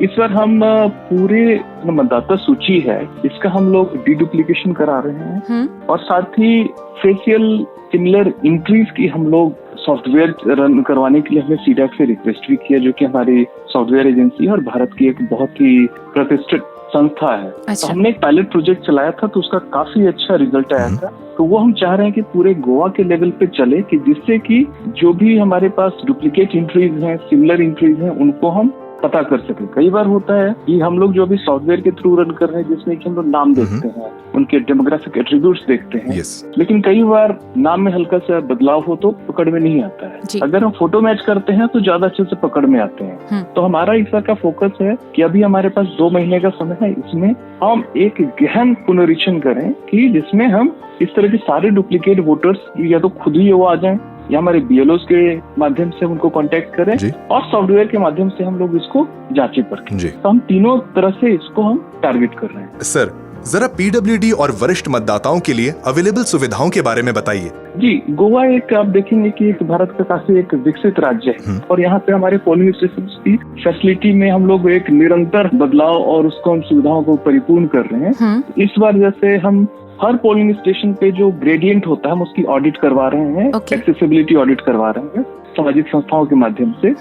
इस बार हम पूरे मतदाता सूची है इसका हम लोग डीडुप्लीकेशन करा रहे हैं और साथ ही फेशियल सिमिलर एंट्रीज की हम लोग सॉफ्टवेयर रन करवाने के लिए हमने सीडैक से रिक्वेस्ट भी किया, जो कि हमारी सॉफ्टवेयर एजेंसी है और भारत की एक बहुत ही प्रतिष्ठित संस्था है। अच्छा। तो हमने एक पायलट प्रोजेक्ट चलाया था तो उसका काफी अच्छा रिजल्ट आया था। तो वो हम चाह रहे हैं कि पूरे गोवा के लेवल पे चले कि जिससे कि जो भी हमारे पास डुप्लीकेट एंट्रीज हैं, सिमिलर एंट्रीज हैं, उनको हम पता कर सके। कई बार होता है कि हम लोग जो अभी सॉफ्टवेयर के थ्रू रन कर रहे हैं जिसमें कि हम लोग नाम देखते हैं, उनके डेमोग्राफिक एट्रीब्यूट्स देखते हैं, लेकिन कई बार नाम में हल्का सा बदलाव हो तो पकड़ में नहीं आता है। अगर हम फोटो मैच करते हैं तो ज्यादा अच्छे से पकड़ में आते हैं। तो हमारा इस बार का फोकस है कि अभी हमारे पास 2 महीने का समय है, इसमें हम एक गहन पुनरीक्षण करें कि जिसमें हम इस तरह के सारे डुप्लीकेट वोटर्स या तो खुद ही वो आ जाएं या हमारे बीएलओ के माध्यम से उनको कांटेक्ट करें और सॉफ्टवेयर के माध्यम से हम लोग इसको जांचें परखें। तो हम तीनों तरह से इसको हम टारगेट कर रहे हैं। सर, जरा पीडब्ल्यूडी और वरिष्ठ मतदाताओं के लिए अवेलेबल सुविधाओं के बारे में बताइए। जी, गोवा एक आप देखेंगे कि एक भारत का काफी एक विकसित राज्य है और यहाँ पे हमारे पोलिंग स्टेशन की फैसिलिटी में हम लोग एक निरंतर बदलाव और उसको हम सुविधाओं को परिपूर्ण कर रहे हैं। इस बार जैसे हम हर पोलिंग स्टेशन पे जो ग्रेडियंट होता है हम उसकी ऑडिट करवा रहे हैं, एक्सेसिबिलिटी ऑडिट करवा रहे हैं सामाजिक संस्थाओं के माध्यम से।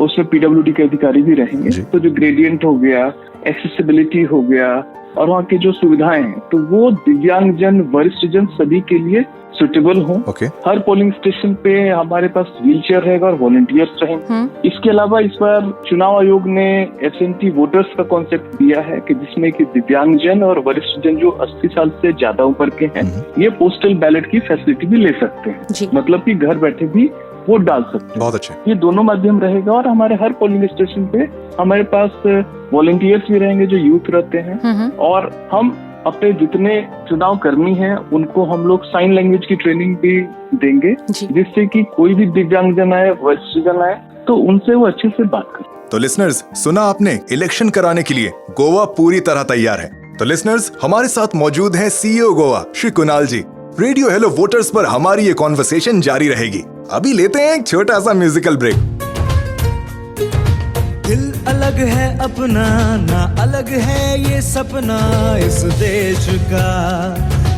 उसमें पीडब्ल्यूडी के अधिकारी भी रहेंगे। तो जो ग्रेडियंट हो गया, एक्सेसिबिलिटी हो गया और वहाँ की जो सुविधाएं हैं तो वो दिव्यांगजन, वरिष्ठ जन सभी के लिए सुटेबल हो। हर पोलिंग स्टेशन पे हमारे पास व्हीलचेयर रहेगा और वॉलंटियर्स रहेंगे। इसके अलावा इस बार चुनाव आयोग ने एब्सेंटी वोटर्स का कॉन्सेप्ट दिया है कि जिसमें कि दिव्यांगजन और वरिष्ठ जन जो 80 साल से ज्यादा उम्र के हैं ये पोस्टल बैलेट की फैसिलिटी भी ले सकते हैं, मतलब कि घर बैठे भी वोट डाल सकते हैं। बहुत अच्छे। ये दोनों माध्यम रहेगा और हमारे हर पोलिंग स्टेशन पे हमारे पास वॉलंटियर्स भी रहेंगे जो यूथ रहते हैं और हम अपने जितने चुनाव कर्मी हैं उनको हम लोग साइन लैंग्वेज की ट्रेनिंग भी देंगे जिससे कि कोई भी दिव्यांगजन आए, वरिष्ठ जन आए तो उनसे वो अच्छे से बात करें। तो लिसनर्स, सुना आपने, इलेक्शन कराने के लिए गोवा पूरी तरह तैयार है। तो लिसनर्स, हमारे साथ मौजूद हैं सीईओ गोवा श्री कुणाल जी। रेडियो हेलो वोटर्स पर हमारी ये कॉन्वर्सेशन जारी रहेगी। अभी लेते हैं एक छोटा सा म्यूजिकल ब्रेक। दिल अलग है अपना, ना अलग है ये सपना, इस देश का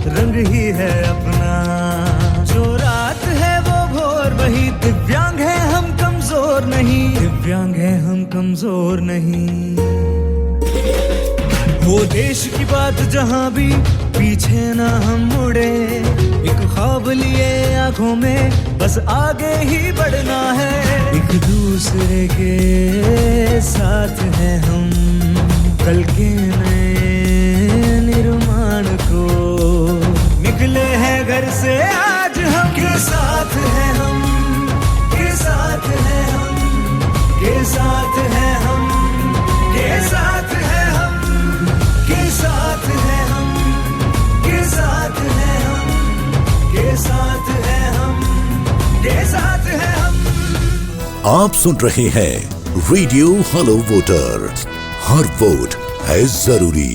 रंग ही है अपना। जो रात है वो भोर, वही दिव्यांग है हम कमजोर नहीं, दिव्यांग है हम कमजोर नहीं। वो देश की बात जहाँ भी पीछे ना हम मुड़े, एक ख्वाब लिए आंखों में बस आगे ही बढ़ना है। एक दूसरे के साथ हैं हम, कल के नए निर्माण को निकले हैं घर से आज हम, के साथ हैं हम, के साथ आप सुन रहे हैं रेडियो हेलो वोटर, हर वोट है जरूरी।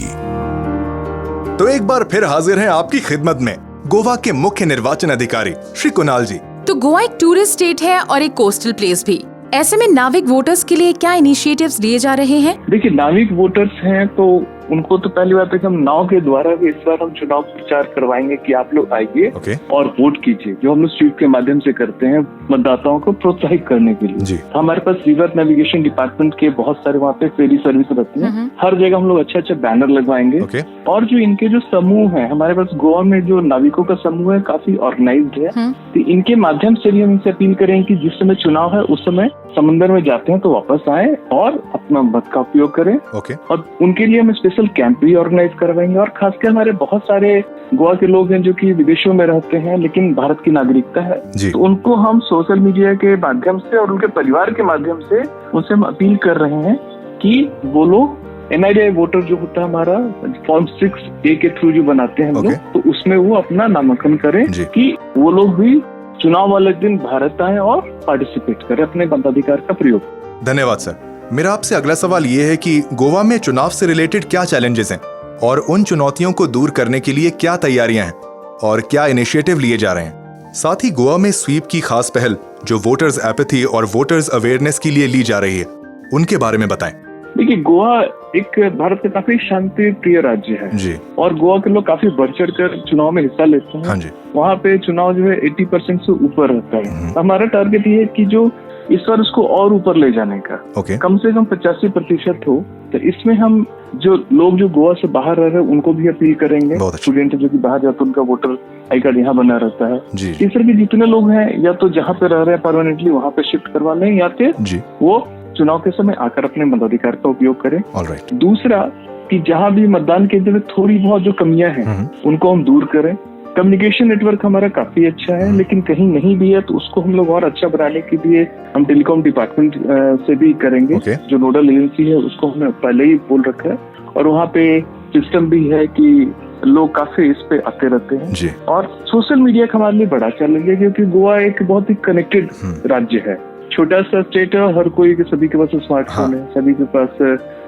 तो एक बार फिर हाजिर हैं आपकी खिदमत में गोवा के मुख्य निर्वाचन अधिकारी श्री कुणाल जी। तो गोवा एक टूरिस्ट स्टेट है और एक कोस्टल प्लेस भी। ऐसे में नाविक वोटर्स के लिए क्या इनिशिएटिव्स लिए जा रहे हैं? देखिए, नाविक वोटर्स हैं तो उनको तो पहली बात है कि हम नाव के द्वारा भी इस बार हम चुनाव प्रचार करवाएंगे कि आप लोग आइए और वोट कीजिए, जो हम लोग स्वीप के माध्यम से करते हैं मतदाताओं को प्रोत्साहित करने के लिए। तो हमारे पास रिवर नेविगेशन डिपार्टमेंट के बहुत सारे वहाँ पे फेरी सर्विस रहती है। हर जगह हम लोग अच्छे बैनर लगवाएंगे। और जो इनके जो समूह है, हमारे पास गोवा में जो नाविकों का समूह है काफी ऑर्गेनाइज्ड है, तो इनके माध्यम से भी हम इनसे अपील करेंगे कि जिस समय चुनाव है उस समय समंदर में जाते हैं तो वापस आए और अपना मत का उपयोग करें। और उनके लिए हम स्पेशल कैंप भी ऑर्गेनाइज करवाएंगे। और खासकर हमारे बहुत सारे गोवा के लोग हैं जो कि विदेशों में रहते हैं लेकिन भारत की नागरिकता है, तो उनको हम सोशल मीडिया के माध्यम से और उनके परिवार के माध्यम से उनसे हम अपील कर रहे हैं कि वो लोग NRI वोटर जो होता है हमारा फॉर्म 6A के थ्रू जो बनाते हैं हम लोग, तो उसमें वो अपना नामांकन करें कि वो लोग भी चुनाव वाले दिन भारत आए और पार्टिसिपेट करें, अपने मताधिकार का प्रयोग। धन्यवाद सर। मेरा आपसे अगला सवाल ये है कि गोवा में चुनाव से रिलेटेड क्या चैलेंजेस हैं और उन चुनौतियों को दूर करने के लिए क्या तैयारियां हैं और क्या इनिशिएटिव लिए जा रहे हैं। साथ ही गोवा में स्वीप की खास पहल जो वोटर्स एपैथी और वोटर्स अवेयरनेस के लिए ली जा रही है, उनके बारे में बताएं। देखिए, गोवा एक भारत का काफी शांति प्रिय राज्य है जी, और गोवा के लोग काफी बढ़ चढ़ कर चुनाव में हिस्सा लेते हैं। हाँ जी। वहाँ पे चुनाव जो है 80% से ऊपर रहता है। हमारा टारगेट ये है कि जो इस बार उसको और ऊपर ले जाने का कम से कम 85% हो। तो इसमें हम जो लोग जो गोवा से बाहर रह रहे हैं उनको भी अपील करेंगे। स्टूडेंट जो कि बाहर जाते हैं उनका वोटर आई कार्ड यहाँ बना रहता है। इस तरह के जितने लोग हैं या तो जहाँ पे रह रहे हैं परमानेंटली वहाँ पे शिफ्ट करवा लें या फिर वो चुनाव के समय आकर अपने मताधिकार का उपयोग करें। दूसरा कि जहाँ भी मतदान केंद्र में थोड़ी बहुत जो कमियां हैं उनको हम दूर करें। कम्युनिकेशन नेटवर्क हमारा काफी अच्छा है, लेकिन कहीं नहीं भी है तो उसको हम लोग और अच्छा बनाने के लिए हम टेलीकॉम डिपार्टमेंट से भी करेंगे। जो नोडल एजेंसी है उसको हमने पहले ही बोल रखा है और वहाँ पे सिस्टम भी है कि लोग काफी इस पे आते रहते हैं। और सोशल मीडिया का हमारे लिए बड़ा चैलेंज है क्योंकि गोवा एक बहुत ही कनेक्टेड राज्य है। छोटा सा स्टेट है, हर कोई के सभी के पास स्मार्टफोन है, सभी के पास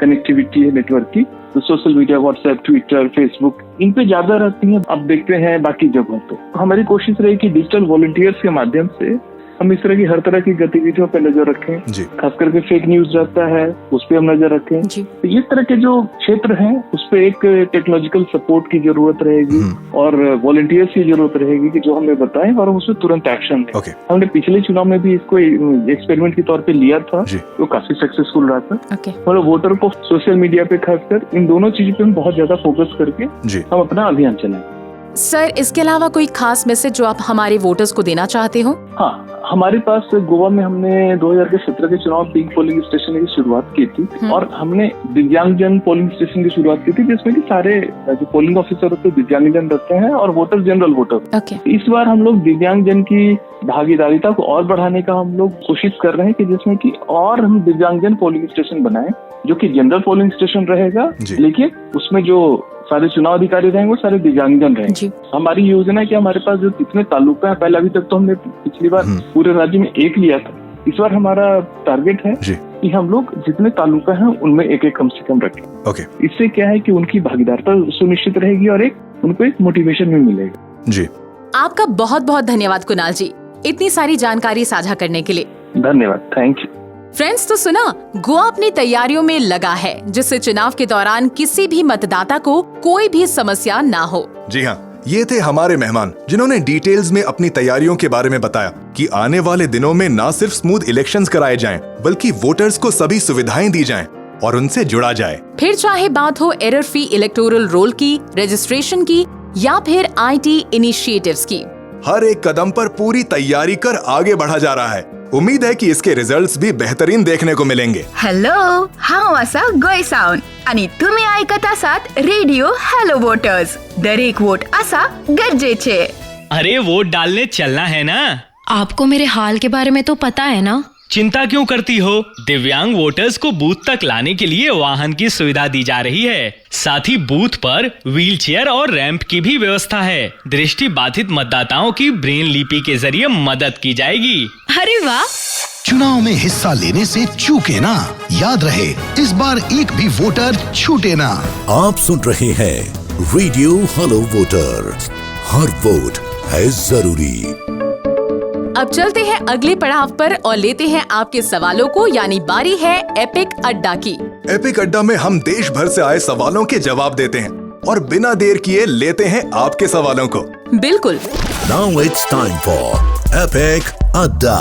कनेक्टिविटी है नेटवर्क की। तो social media WhatsApp, Twitter, Facebook इन पे ज्यादा रहती है। अब देखते हैं बाकी जगहों पे। हमारी कोशिश रही कि डिजिटल वॉलंटियर्स के माध्यम से हम इस तरह की हर तरह की गतिविधियों पर नजर रखें। खास करके फेक न्यूज रहता है उस पर हम नजर रखें। तो इस तरह के जो क्षेत्र हैं उस पर एक टेक्नोलॉजिकल सपोर्ट की जरूरत रहेगी और वॉलंटियर्स की जरूरत रहेगी कि जो हमें बताएं और उसमें तुरंत एक्शन लें। हमने पिछले चुनाव में भी इसको एक्सपेरिमेंट के तौर पे लिया था, तो काफी सक्सेसफुल रहा था। और वोटर को सोशल मीडिया पे खासकर इन दोनों चीजों पे हम बहुत ज्यादा फोकस करके हम अपना अभियान चलाएं। सर, इसके अलावा कोई खास मैसेज जो आप हमारे वोटर्स को देना चाहते हो? हाँ, हमारे पास गोवा में हमने 2017 के चुनाव पिंक पोलिंग स्टेशन की शुरुआत की थी और हमने दिव्यांगजन पोलिंग स्टेशन की शुरुआत की थी, जिसमें कि सारे जो पोलिंग ऑफिसर होते हैं दिव्यांगजन रहते हैं और वोटर जनरल वोटर। इस बार हम लोग दिव्यांगजन की भागीदारिता को और बढ़ाने का हम लोग कोशिश कर रहे हैं कि जिसमें कि और हम दिव्यांगजन पोलिंग स्टेशन बनाएं जो कि जनरल पोलिंग स्टेशन रहेगा, लेकिन उसमें जो सारे चुनाव अधिकारी रहेंगे वो सारे दिव्यांगजन रहेंगे। हमारी योजना है कि हमारे पास जो जितने तालुका है, पहले अभी तक तो हमने पिछली बार पूरे राज्य में एक लिया था, इस बार हमारा टारगेट है कि हम लोग जितने तालुका हैं उनमें एक एक कम से कम रखें। इससे क्या है कि उनकी भागीदारिता सुनिश्चित रहेगी और उनको एक मोटिवेशन भी मिलेगा। जी, आपका बहुत बहुत धन्यवाद कुणाल जी, इतनी सारी जानकारी साझा करने के लिए। धन्यवाद, थैंक यू। फ्रेंड्स, तो सुना, गोवा अपनी तैयारियों में लगा है जिससे चुनाव के दौरान किसी भी मतदाता को कोई भी समस्या ना हो। जी हाँ, ये थे हमारे मेहमान जिन्होंने डिटेल्स में अपनी तैयारियों के बारे में बताया कि आने वाले दिनों में न सिर्फ स्मूथ इलेक्शंस कराए जाएं, बल्कि वोटर्स को सभी सुविधाएं दी जाएं और उनसे जुड़ा जाए। फिर चाहे बात हो एरर फ्री इलेक्टोरल रोल की, रजिस्ट्रेशन की या फिर IT इनिशिएटिव्स की, हर एक कदम पर पूरी तैयारी कर आगे बढ़ा जा रहा है। उम्मीद है कि इसके रिजल्ट्स भी बेहतरीन देखने को मिलेंगे। हॅलो, हांव आसा गोय सावन आणि तुम्ही ऐकत आसात रेडियो हेलो वोटर्स। दरेक वोट आसा गरजेचे। अरे वोट डालने चलना है ना? आपको मेरे हाल के बारे में तो पता है ना? चिंता क्यों करती हो? दिव्यांग वोटर्स को बूथ तक लाने के लिए वाहन की सुविधा दी जा रही है। साथ ही बूथ पर व्हीलचेयर और रैंप की भी व्यवस्था है। दृष्टि बाधित मतदाताओं की ब्रेन लिपि के जरिए मदद की जाएगी। अरे वाह! चुनाव में हिस्सा लेने से चूके ना। याद रहे, इस बार एक भी वोटर छूटे ना। आप सुन रहे हैं रेडियो हेलो वोटर, हर वोट है जरूरी। अब चलते हैं अगले पड़ाव पर और लेते हैं आपके सवालों को, यानी बारी है एपिक अड्डा की। एपिक अड्डा में हम देश भर से आए सवालों के जवाब देते हैं और बिना देर किए लेते हैं आपके सवालों को। बिल्कुल। Now it's time for Epic Adda,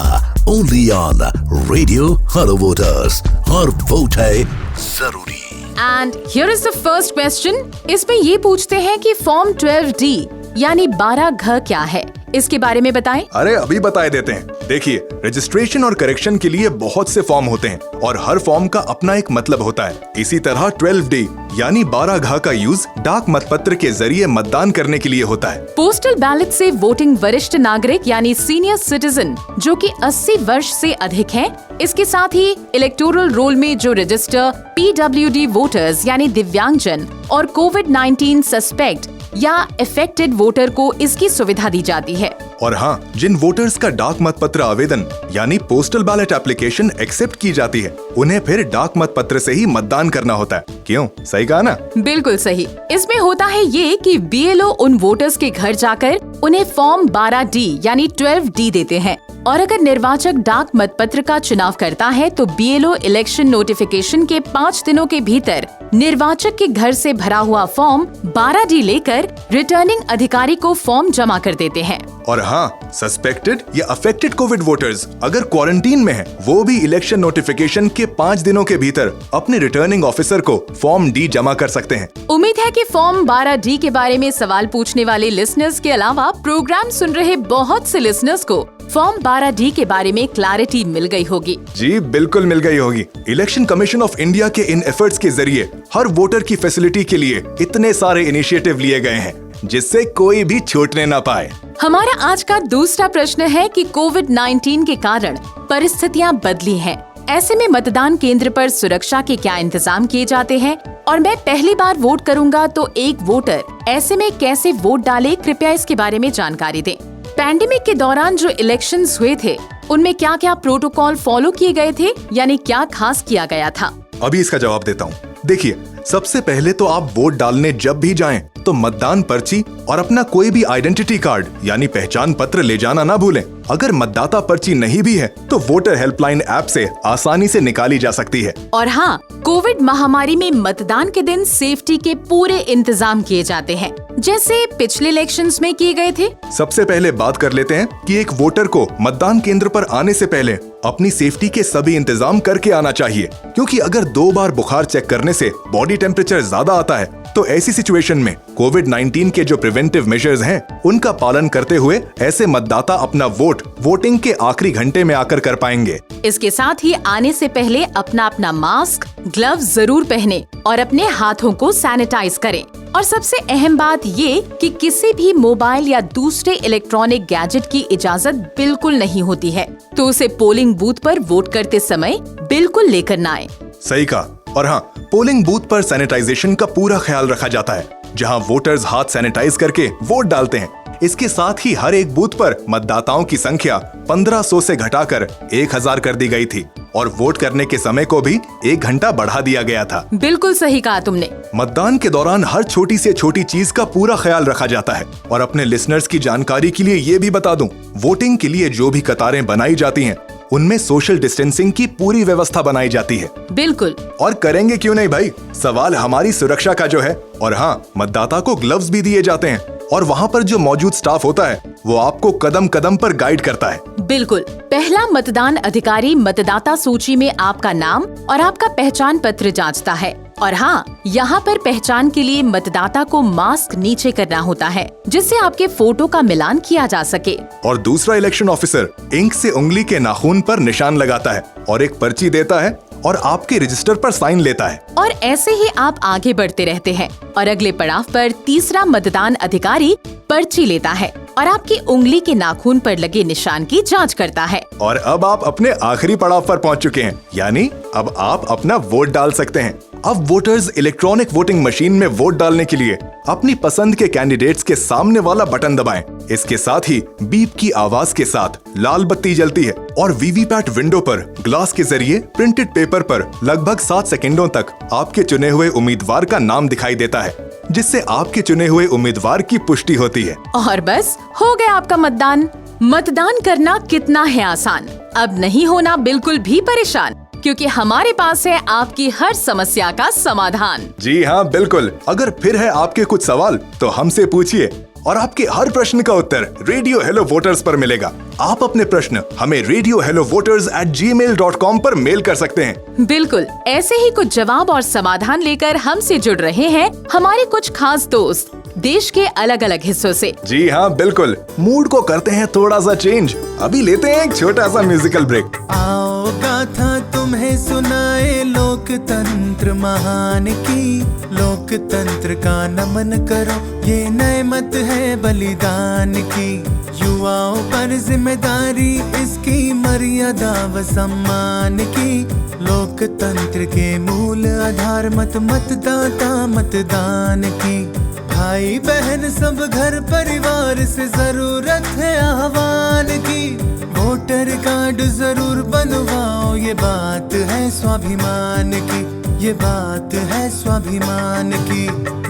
only on Radio Hello Voters, her vote है जरूरी। And here is the first question। इसमें ये पूछते हैं कि फॉर्म 12D यानी 12 घ क्या है, इसके बारे में बताएं। अरे अभी बताए देते हैं। देखिए, रजिस्ट्रेशन और करेक्शन के लिए बहुत से फॉर्म होते हैं और हर फॉर्म का अपना एक मतलब होता है। इसी तरह 12D यानी 12 घ का यूज डाक मतपत्र के जरिए मतदान करने के लिए होता है। पोस्टल बैलेट से वोटिंग वरिष्ठ नागरिक यानी सीनियर सिटीजन जो कि 80 वर्ष से अधिक हैं, इसके साथ ही इलेक्टोरल रोल में जो रजिस्टर PWD वोटर्स यानी दिव्यांगजन और कोविड-19 सस्पेक्ट या अफेक्टेड वोटर को इसकी सुविधा दी जाती है। और हाँ, जिन वोटर्स का डाक मतपत्र आवेदन यानी पोस्टल बैलेट एप्लीकेशन एक्सेप्ट की जाती है, उन्हें फिर डाक मतपत्र से ही मतदान करना होता है। क्यों, सही कहा ना? बिल्कुल सही। इसमें होता है ये कि BLO उन वोटर्स के घर जाकर उन्हें फॉर्म 12D यानी 12D देते हैं और अगर निर्वाचक डाक मतपत्र का चुनाव करता है तो BLO इलेक्शन नोटिफिकेशन के 5 दिनों के भीतर निर्वाचक के घर से भरा हुआ फॉर्म 12D लेकर रिटर्निंग अधिकारी को फॉर्म जमा कर देते हैं। और हाँ, सस्पेक्टेड या अफेक्टेड कोविड वोटर्स अगर क्वारंटीन में हैं, वो भी इलेक्शन नोटिफिकेशन के 5 दिनों के भीतर अपने रिटर्निंग ऑफिसर को फॉर्म D जमा कर सकते हैं। उम्मीद है कि फॉर्म 12D के बारे में सवाल पूछने वाले लिसनर्स के अलावा प्रोग्राम सुन रहे बहुत से लिसनर्स को फॉर्म 12D के बारे में क्लैरिटी मिल गई होगी। जी बिल्कुल मिल गई होगी। इलेक्शन कमीशन ऑफ इंडिया के इन एफर्ट्स के जरिए हर वोटर की फैसिलिटी के लिए इतने सारे इनिशिएटिव लिए गए हैं जिससे कोई भी छूटने ना पाए। हमारा आज का दूसरा प्रश्न है कि कोविड-19 के कारण परिस्थितियां बदली हैं। ऐसे में मतदान केंद्र पर सुरक्षा के क्या इंतजाम किए जाते हैं और मैं पहली बार वोट करूंगा तो एक वोटर ऐसे में कैसे वोट डाले, कृपया इसके बारे में जानकारी दें। पैंडेमिक के दौरान जो इलेक्शंस हुए थे उनमें क्या क्या प्रोटोकॉल फॉलो किए गए थे, यानी क्या खास किया गया था? अभी इसका जवाब देता हूँ। देखिए, सबसे पहले तो आप वोट डालने जब भी जाएं तो मतदान पर्ची और अपना कोई भी आइडेंटिटी कार्ड यानी पहचान पत्र ले जाना ना भूलें। अगर मतदाता पर्ची नहीं भी है तो वोटर हेल्पलाइन ऐप से आसानी से निकाली जा सकती है। और हाँ, कोविड महामारी में मतदान के दिन सेफ्टी के पूरे इंतजाम किए जाते हैं, जैसे पिछले इलेक्शंस में किए गए थे। सबसे पहले बात कर लेते हैं कि एक वोटर को मतदान केंद्र पर आने से पहले अपनी सेफ्टी के सभी इंतजाम करके आना चाहिए, क्योंकि अगर 2 बार बुखार चेक करने से बॉडी टेम्परेचर ज्यादा आता है तो ऐसी सिचुएशन में कोविड-19 के जो प्रिवेंटिव मेजर्स हैं उनका पालन करते हुए ऐसे मतदाता अपना वोटिंग के आखिरी घंटे में आकर कर पाएंगे। इसके साथ ही आने से पहले अपना मास्क, ग्लव्स जरूर पहने और अपने हाथों को सैनिटाइज करें। और सबसे अहम बात ये कि किसी भी मोबाइल या दूसरे इलेक्ट्रॉनिक गैजेट की इजाजत बिल्कुल नहीं होती है, तो उसे पोलिंग बूथ पर वोट करते समय बिल्कुल लेकर न आए। सही कहा। और हाँ, पोलिंग बूथ पर सैनिटाइजेशन का पूरा ख्याल रखा जाता है, जहां वोटर्स हाथ सैनिटाइज करके वोट डालते हैं। इसके साथ ही हर एक बूथ पर मतदाताओं की संख्या 1500 से घटाकर 1000 कर दी गई थी और वोट करने के समय को भी 1 घंटा बढ़ा दिया गया था। बिल्कुल सही कहा तुमने। मतदान के दौरान हर छोटी से छोटी चीज का पूरा ख्याल रखा जाता है। और अपने लिसनर्स की जानकारी के लिए ये भी बता दूं, वोटिंग के लिए जो भी कतारें बनाई जाती हैं उनमें सोशल डिस्टेंसिंग की पूरी व्यवस्था बनाई जाती है। बिल्कुल। और करेंगे क्यों नहीं भाई, सवाल हमारी सुरक्षा का जो है। और हाँ, मतदाता को ग्लव्स भी दिए जाते हैं और वहाँ पर जो मौजूद स्टाफ होता है वो आपको कदम कदम पर गाइड करता है। बिल्कुल। पहला मतदान अधिकारी मतदाता सूची में आपका नाम और आपका पहचान पत्र जांचता है। और हाँ, यहाँ पर पहचान के लिए मतदाता को मास्क नीचे करना होता है, जिससे आपके फोटो का मिलान किया जा सके। और दूसरा इलेक्शन ऑफिसर इंक से उंगली के नाखून पर निशान लगाता है और एक पर्ची देता है और आपके रजिस्टर पर साइन लेता है। और ऐसे ही आप आगे बढ़ते रहते हैं और अगले पड़ाव पर तीसरा मतदान अधिकारी पर्ची लेता है और आपकी उंगली के नाखून पर लगे निशान की जांच करता है। और अब आप अपने आखिरी पड़ाव पर पहुंच चुके हैं, यानी अब आप अपना वोट डाल सकते हैं। अब वोटर्स इलेक्ट्रॉनिक वोटिंग मशीन में वोट डालने के लिए अपनी पसंद के कैंडिडेट्स के सामने वाला बटन दबाएं। इसके साथ ही बीप की आवाज के साथ लाल बत्ती जलती है और वीवीपैट विंडो पर ग्लास के जरिए प्रिंटेड पेपर पर लगभग 7 सेकंडों तक आपके चुने हुए उम्मीदवार का नाम दिखाई देता है, जिससे आपके चुने हुए उम्मीदवार की पुष्टि होती है। और बस हो गया आपका मतदान। मतदान करना कितना है आसान। अब नहीं होना बिल्कुल भी परेशान, क्योंकि हमारे पास है आपकी हर समस्या का समाधान। जी हाँ, बिल्कुल। अगर फिर है आपके कुछ सवाल तो हमसे पूछिए और आपके हर प्रश्न का उत्तर रेडियो हेलो वोटर्स पर मिलेगा। आप अपने प्रश्न हमें radiohellovoters@gmail.com पर मेल कर सकते हैं। बिल्कुल, ऐसे ही कुछ जवाब और समाधान लेकर हमसे जुड़ रहे हैं हमारे कुछ खास दोस्त देश के अलग अलग हिस्सों से। जी हाँ, बिल्कुल। मूड को करते हैं थोड़ा सा चेंज। अभी लेते हैं एक छोटा सा म्यूजिकल ब्रेक। आओ गाथा तुम्हें सुनाए लोकतंत्र महान की, लोकतंत्र का नमन करो, ये नेमत है बलिदान की। युवाओं पर जिम्मेदारी, इसकी मर्यादा व सम्मान की। लोकतंत्र के मूल आधार मतदाता मतदान की। भाई बहन सब घर परिवार से जरूरत है आह्वान की। वोटर कार्ड जरूर बनवाओ, ये बात है स्वाभिमान की, ये बात है स्वाभिमान की।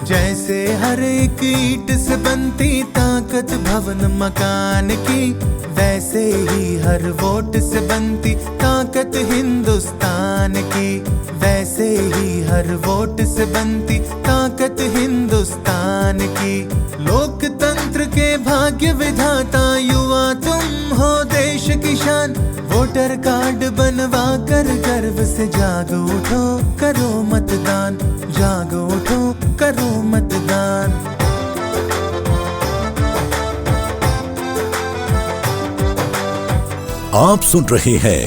जैसे हर एक ईंट से बनती ताकत भवन मकान की, वैसे ही हर वोट से बनती ताकत हिंदुस्तान की। वैसे ही हर वोट से बनती ताकत हिंदुस्तान की। लोकतंत्र के भाग्य विधाता युवा तुम हो देश की शान। वोटर कार्ड बनवा कर गर्व से जाग उठो, करो मतदान। जाग उठो, करो मतदान। आप सुन रहे हैं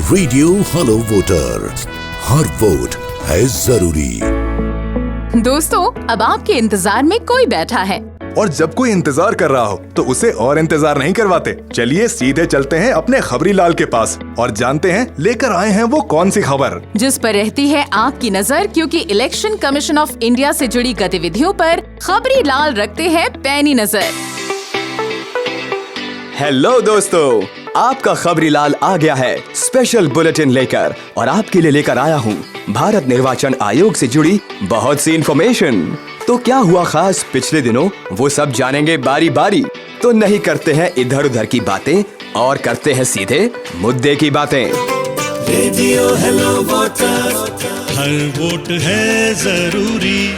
रेडियो हेलो वोटर्स, हर वोट है जरूरी। दोस्तों, अब आपके इंतजार में कोई बैठा है और जब कोई इंतजार कर रहा हो तो उसे और इंतजार नहीं करवाते। चलिए सीधे चलते हैं अपने खबरी लाल के पास और जानते हैं लेकर आए हैं वो कौन सी खबर जिस पर रहती है आपकी नजर, क्योंकि इलेक्शन कमीशन ऑफ इंडिया से जुड़ी गतिविधियों पर खबरी लाल रखते हैं पैनी नजर। हेलो दोस्तों, आपका खबरी लाल आ गया है स्पेशल बुलेटिन लेकर, और आपके लिए लेकर आया हूँ भारत निर्वाचन आयोग से जुड़ी बहुत सी इन्फॉर्मेशन। तो क्या हुआ खास पिछले दिनों, वो सब जानेंगे बारी बारी। तो नहीं करते हैं इधर उधर की बातें और करते हैं सीधे मुद्दे की बातें। रेडियो हेलो वोटर्स, हर वोट है जरूरी।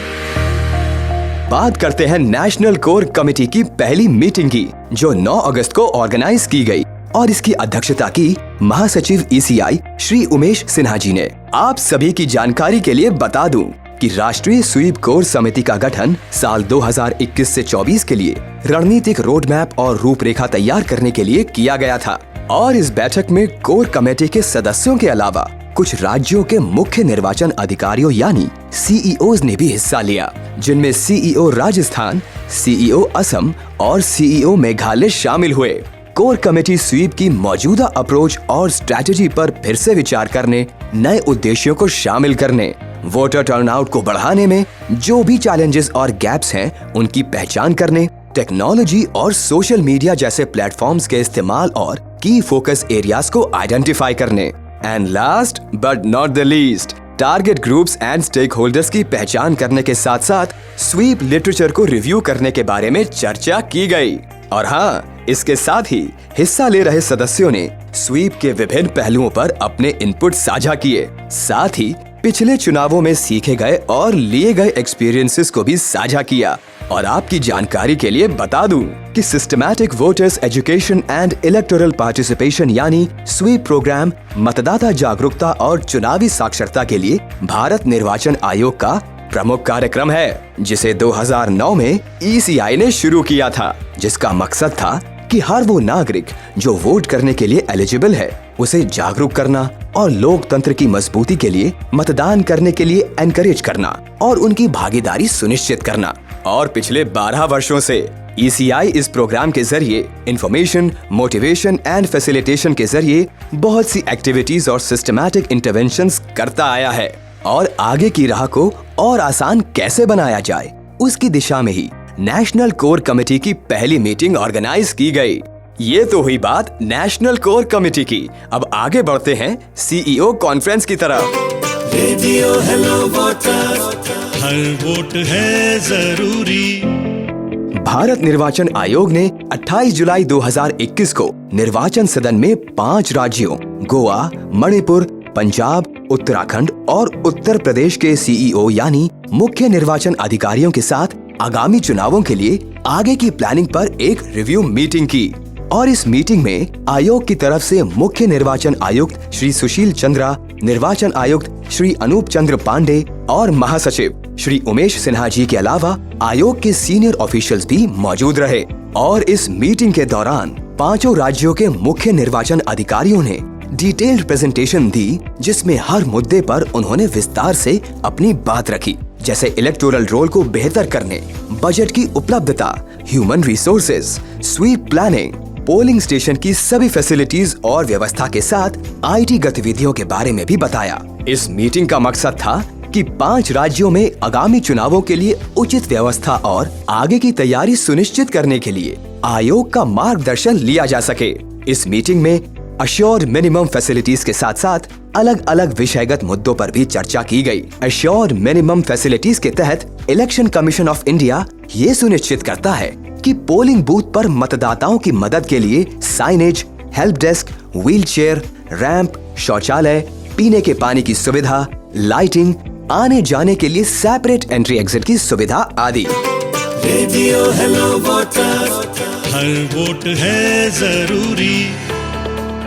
बात करते हैं नेशनल कोर कमेटी की पहली मीटिंग की, जो 9 अगस्त को ऑर्गेनाइज की गई और इसकी अध्यक्षता की महासचिव ECI श्री उमेश सिन्हा जी ने। आप सभी की जानकारी के लिए बता दूं कि राष्ट्रीय स्वीप कोर समिति का गठन साल 2021 से 24 के लिए रणनीतिक रोड मैप और रूपरेखा तैयार करने के लिए किया गया था। और इस बैठक में कोर कमेटी के सदस्यों के अलावा कुछ राज्यों के मुख्य निर्वाचन अधिकारियों यानी CEOs ने भी हिस्सा लिया, जिनमें CEO राजस्थान, CEO असम और CEO मेघालय शामिल हुए। कोर कमेटी स्वीप की मौजूदा अप्रोच और स्ट्रैटेजी पर फिर से विचार करने, नए उद्देश्यों को शामिल करने, वोटर टर्नआउट को बढ़ाने में जो भी चैलेंजेस और गैप्स हैं उनकी पहचान करने, टेक्नोलॉजी और सोशल मीडिया जैसे प्लेटफॉर्म्स के इस्तेमाल और की फोकस एरियाज को आइडेंटिफाई करने, and last but not the least target groups and stakeholders की पहचान करने के साथ साथ स्वीप लिटरेचर को रिव्यू करने के बारे में चर्चा की गई। और हाँ, इसके साथ ही हिस्सा ले रहे सदस्यों ने स्वीप के विभिन्न पहलुओं पर अपने इनपुट साझा किए। साथ ही पिछले चुनावों में सीखे गए और लिए गए एक्सपीरियंसेस को भी साझा किया। और आपकी जानकारी के लिए बता दूं कि systematic voters education and electoral participation यानी स्वीप प्रोग्राम मतदाता जागरूकता और चुनावी साक्षरता के लिए भारत निर्वाचन आयोग का प्रमुख कार्यक्रम है, जिसे 2009 में ECI ने शुरू किया था, जिसका मकसद था कि हर वो नागरिक जो वोट करने के लिए एलिजिबल है उसे जागरूक करना और लोकतंत्र की मजबूती के लिए मतदान करने के लिए एनकरेज करना और उनकी भागीदारी सुनिश्चित करना। और पिछले 12 वर्षों से ECI इस प्रोग्राम के जरिए इंफॉर्मेशन, मोटिवेशन एंड फैसिलिटेशन के जरिए बहुत सी एक्टिविटीज और सिस्टमैटिक इंटरवेंशंस करता आया है। और आगे की राह को और आसान कैसे बनाया जाए, उसकी दिशा में ही नेशनल कोर कमेटी की पहली मीटिंग ऑर्गेनाइज की गई। ये तो हुई बात नेशनल कोर कमेटी की। अब आगे बढ़ते हैं सीईओ कॉन्फ्रेंस की तरफ। रेडियो हेलो वोटर्स, हर वोट है जरूरी। भारत निर्वाचन आयोग ने 28 जुलाई 2021 को निर्वाचन सदन में 5 राज्यों गोवा, मणिपुर, पंजाब, उत्तराखंड और उत्तर प्रदेश के सीईओ यानी मुख्य निर्वाचन अधिकारियों के साथ आगामी चुनावों के लिए आगे की प्लानिंग पर एक रिव्यू मीटिंग की। और इस मीटिंग में आयोग की तरफ से मुख्य निर्वाचन आयुक्त श्री सुशील चंद्रा, निर्वाचन आयुक्त श्री अनूप चंद्र पांडे और महासचिव श्री उमेश सिन्हा जी के अलावा आयोग के सीनियर ऑफिशियल्स भी मौजूद रहे। और इस मीटिंग के दौरान 5 राज्यों के मुख्य निर्वाचन अधिकारियों ने डिटेल्ड प्रेजेंटेशन दी, जिसमें हर मुद्दे पर उन्होंने विस्तार से अपनी बात रखी, जैसे इलेक्टोरल रोल को बेहतर करने, बजट की उपलब्धता, human resources, sweep planning, polling station की सभी फैसिलिटीज और व्यवस्था के साथ आईटी गतिविधियों के बारे में भी बताया। इस मीटिंग का मकसद था कि 5 राज्यों में आगामी चुनावों के लिए उचित व्यवस्था और आगे की तैयारी सुनिश्चित करने के लिए आयोग का मार्गदर्शन लिया जा सके। इस मीटिंग में अश्योर्ड मिनिमम फैसिलिटीज के साथ साथ अलग अलग विषयगत मुद्दों पर भी चर्चा की गई। अश्योर्ड मिनिमम फैसिलिटीज के तहत इलेक्शन कमीशन ऑफ इंडिया ये सुनिश्चित करता है कि पोलिंग बूथ पर मतदाताओं की मदद के लिए signage, help desk, wheelchair, ramp, शौचालय, पीने के पानी की सुविधा, लाइटिंग, आने जाने के लिए सेपरेट एंट्री एग्जिट की सुविधा आदि। रेडियो हेलो वोटर्स, हर वोट है जरूरी।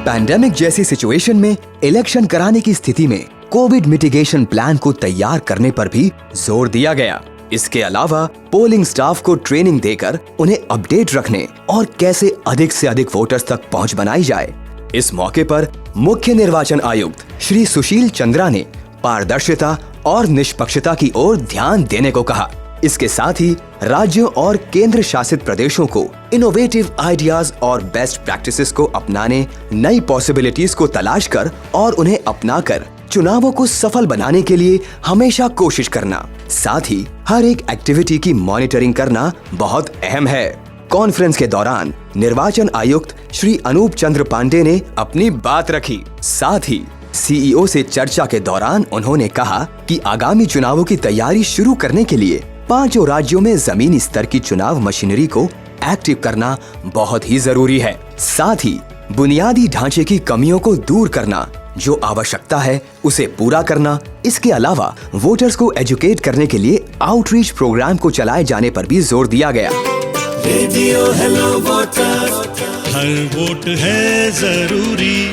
पैंडेमिक जैसी सिचुएशन में इलेक्शन कराने की स्थिति में कोविड मिटिगेशन प्लान को तैयार करने पर भी जोर दिया गया। इसके अलावा पोलिंग स्टाफ को ट्रेनिंग देकर उन्हें अपडेट रखने और कैसे अधिक से अधिक वोटर्स तक पहुंच बनाई जाए। इस मौके पर मुख्य निर्वाचन आयुक्त श्री सुशील चंद्रा ने पारदर्शिता और निष्पक्षता की ओर ध्यान देने को कहा। इसके साथ ही राज्यों और केंद्र शासित प्रदेशों को इनोवेटिव आइडियाज और बेस्ट प्रैक्टिसेस को अपनाने, नई पॉसिबिलिटीज को तलाश कर और उन्हें अपनाकर चुनावों को सफल बनाने के लिए हमेशा कोशिश करना, साथ ही हर एक एक्टिविटी की मॉनिटरिंग करना बहुत अहम है। कॉन्फ्रेंस के दौरान निर्वाचन आयुक्त श्री अनूप चंद्र पांडे ने अपनी बात रखी। साथ ही सीईओ से चर्चा के दौरान उन्होंने कहा कि आगामी चुनावों की तैयारी शुरू करने के लिए 5 राज्यों में जमीनी स्तर की चुनाव मशीनरी को एक्टिव करना बहुत ही जरूरी है। साथ ही बुनियादी ढांचे की कमियों को दूर करना, जो आवश्यकता है उसे पूरा करना। इसके अलावा वोटर्स को एजुकेट करने के लिए आउटरीच प्रोग्राम को चलाए जाने पर भी जोर दिया गया। रेडियो हेलो वोटर्स, हर वोट है जरूरी।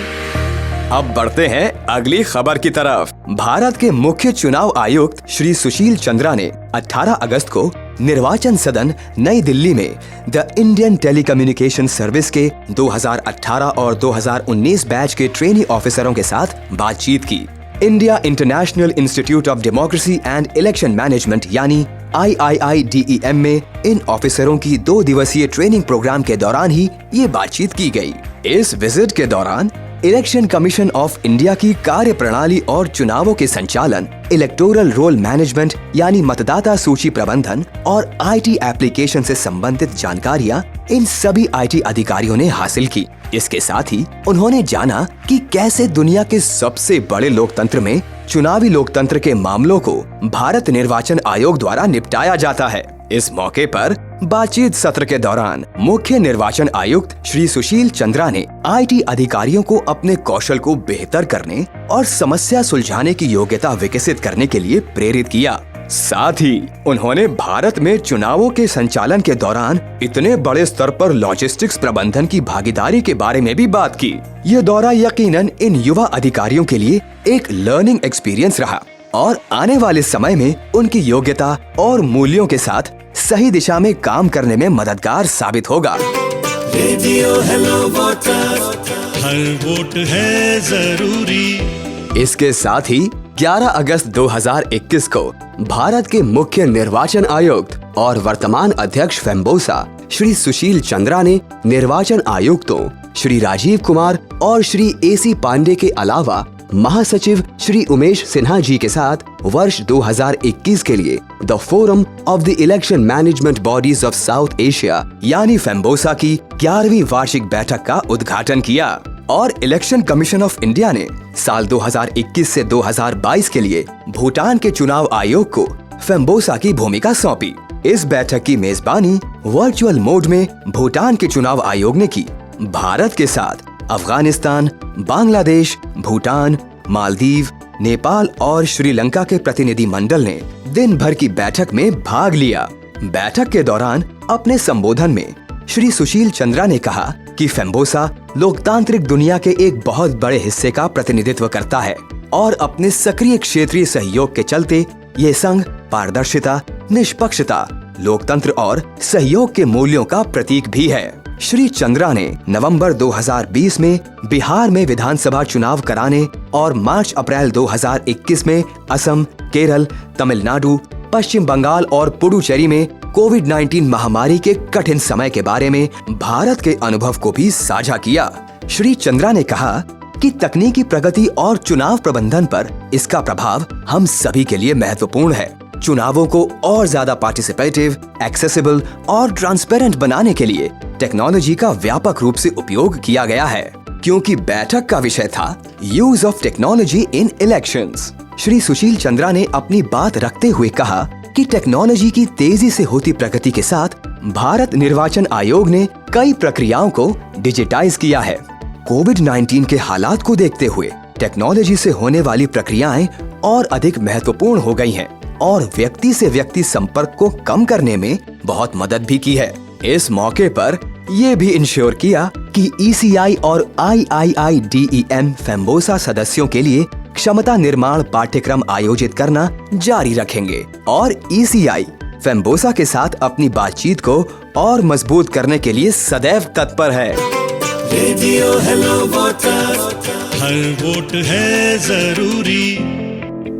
अब बढ़ते हैं अगली खबर की तरफ। भारत के मुख्य चुनाव आयुक्त श्री सुशील चंद्रा ने 18 अगस्त को निर्वाचन सदन नई दिल्ली में द इंडियन टेलीकम्युनिकेशन सर्विस के 2018 और 2019 बैच के ट्रेनी ऑफिसरों के साथ बातचीत की। India international institute of democracy and election management यानी IIIDEM में इन ऑफिसरों की 2 दिवसीय ट्रेनिंग प्रोग्राम के दौरान ही ये बातचीत की गई। इस विजिट के दौरान इलेक्शन कमीशन ऑफ इंडिया की कार्य प्रणाली और चुनावों के संचालन, इलेक्टोरल रोल मैनेजमेंट यानी मतदाता सूची प्रबंधन और IT एप्लीकेशन से संबंधित जानकारियां इन सभी IT अधिकारियों ने हासिल की। इसके साथ ही उन्होंने जाना कि कैसे दुनिया के सबसे बड़े लोकतंत्र में चुनावी लोकतंत्र के मामलों को भारत निर्वाचन आयोग द्वारा निपटाया जाता है। इस मौके पर बातचीत सत्र के दौरान मुख्य निर्वाचन आयुक्त श्री सुशील चंद्रा ने IT अधिकारियों को अपने कौशल को बेहतर करने और समस्या सुलझाने की योग्यता विकसित करने के लिए प्रेरित किया। साथ ही उन्होंने भारत में चुनावों के संचालन के दौरान इतने बड़े स्तर पर लॉजिस्टिक्स प्रबंधन की भागीदारी के बारे में भी बात की। यह दौरा यकीनन इन युवा अधिकारियों के लिए एक लर्निंग एक्सपीरियंस रहा और आने वाले समय में उनकी योग्यता और मूल्यों के साथ सही दिशा में काम करने में मददगार साबित होगा। रेडियो हेलो वोटर्स, हर वोट है जरूरी। इसके साथ ही 11 अगस्त 2021 को भारत के मुख्य निर्वाचन आयुक्त और वर्तमान अध्यक्ष फेम्बोसा श्री सुशील चंद्रा ने निर्वाचन आयुक्तों श्री राजीव कुमार और श्री AC पांडे के अलावा महासचिव श्री उमेश सिन्हा जी के साथ वर्ष 2021 के लिए the forum of the election management bodies of south Asia यानी फेम्बोसा की 11वीं वार्षिक बैठक का उद्घाटन किया और इलेक्शन कमीशन ऑफ इंडिया ने साल 2021 से 2022 के लिए भूटान के चुनाव आयोग को फेम्बोसा की भूमिका सौंपी। इस बैठक की मेजबानी वर्चुअल मोड में भूटान के चुनाव आयोग ने की। भारत के साथ अफगानिस्तान, बांग्लादेश, भूटान, मालदीव, नेपाल और श्रीलंका के प्रतिनिधि मंडल ने दिन भर की बैठक में भाग लिया। बैठक के दौरान अपने संबोधन में श्री सुशील चंद्रा ने कहा कि फेम्बोसा लोकतांत्रिक दुनिया के एक बहुत बड़े हिस्से का प्रतिनिधित्व करता है और अपने सक्रिय क्षेत्रीय सहयोग के चलते ये संघ पारदर्शिता, निष्पक्षता, लोकतंत्र और सहयोग के मूल्यों का प्रतीक भी है। श्री चंद्रा ने नवंबर 2020 में बिहार में विधानसभा चुनाव कराने और मार्च-अप्रैल 2021 में असम, केरल, तमिलनाडु, पश्चिम बंगाल और पुडुचेरी में कोविड-19 महामारी के कठिन समय के बारे में भारत के अनुभव को भी साझा किया। श्री चंद्रा ने कहा कि तकनीकी प्रगति और चुनाव प्रबंधन पर इसका प्रभाव हम सभी के लिए महत्वपूर्ण है। चुनावों को और ज्यादा पार्टिसिपेटिव, एक्सेसिबल और ट्रांसपेरेंट बनाने के लिए टेक्नोलॉजी का व्यापक रूप से उपयोग किया गया है। क्योंकि बैठक का विषय था use of technology in elections. Shri Sushil Chandra ने अपनी बात रखते हुए कहा कि टेक्नोलॉजी की तेजी से होती प्रगति के साथ भारत निर्वाचन आयोग ने कई प्रक्रियाओं को डिजिटाइज किया है। कोविड-19 के हालात को देखते हुए टेक्नोलॉजी से होने वाली प्रक्रियाएं और अधिक महत्वपूर्ण हो गई हैं और व्यक्ति से व्यक्ति संपर्क को कम करने में बहुत मदद भी की है। इस मौके पर ये भी इंश्योर किया कि ECI और IIIDEM फेम्बोसा सदस्यों के लिए क्षमता निर्माण पाठ्यक्रम आयोजित करना जारी रखेंगे और ECI फेम्बोसा के साथ अपनी बातचीत को और मजबूत करने के लिए सदैव तत्पर है। रेडियो हेलो वोटर्स, हर वोट है जरूरी।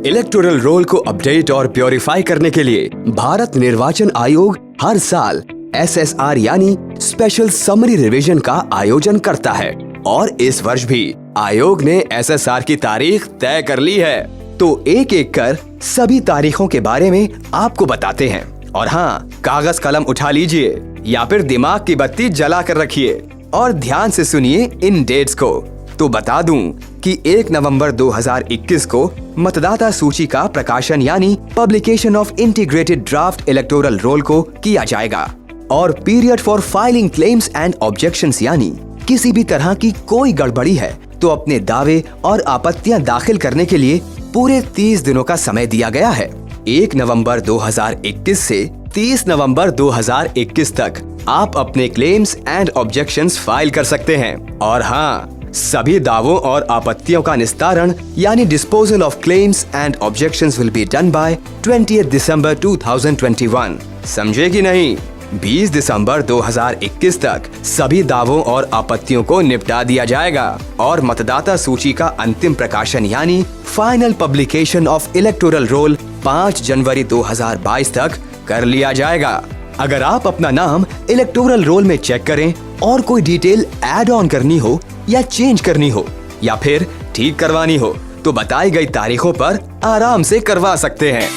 इलेक्टोरल रोल को अपडेट और प्योरीफाई करने के लिए भारत निर्वाचन आयोग हर साल SSR यानी स्पेशल समरी रिवीजन का आयोजन करता है और इस वर्ष भी आयोग ने SSR की तारीख तय कर ली है। तो एक एक कर सभी तारीखों के बारे में आपको बताते हैं। और हाँ, कागज कलम उठा लीजिए या फिर दिमाग की बत्ती जला कर रखिए और ध्यान से सुनिए इन डेट्स को। तो बता दूं कि 1 नवंबर 2021 को मतदाता सूची का प्रकाशन यानी publication of integrated draft electoral roll को किया जाएगा और period for filing claims and objections यानी किसी भी तरह की कोई गड़बड़ी है तो अपने दावे और आपत्तियां दाखिल करने के लिए पूरे 30 दिनों का समय दिया गया है। 1 नवंबर 2021 से 30 नवंबर 2021 तक आप अपने क्लेम्स एंड ऑब्जेक्शंस फाइल कर सकते हैं। और हाँ, सभी दावों और आपत्तियों का निस्तारण यानी disposal of claims and objections will be done by 20 दिसंबर 2021। समझे कि नहीं? 20 दिसंबर 2021 तक सभी दावों और आपत्तियों को निपटा दिया जाएगा और मतदाता सूची का अंतिम प्रकाशन यानी final publication of electoral roll 5 जनवरी 2022 तक कर लिया जाएगा। अगर आप अपना नाम इलेक्टोरल रोल में चेक करें और कोई डिटेल ऐड ऑन करनी हो या चेंज करनी हो या फिर ठीक करवानी हो तो बताई गई तारीखों पर आराम से करवा सकते हैं।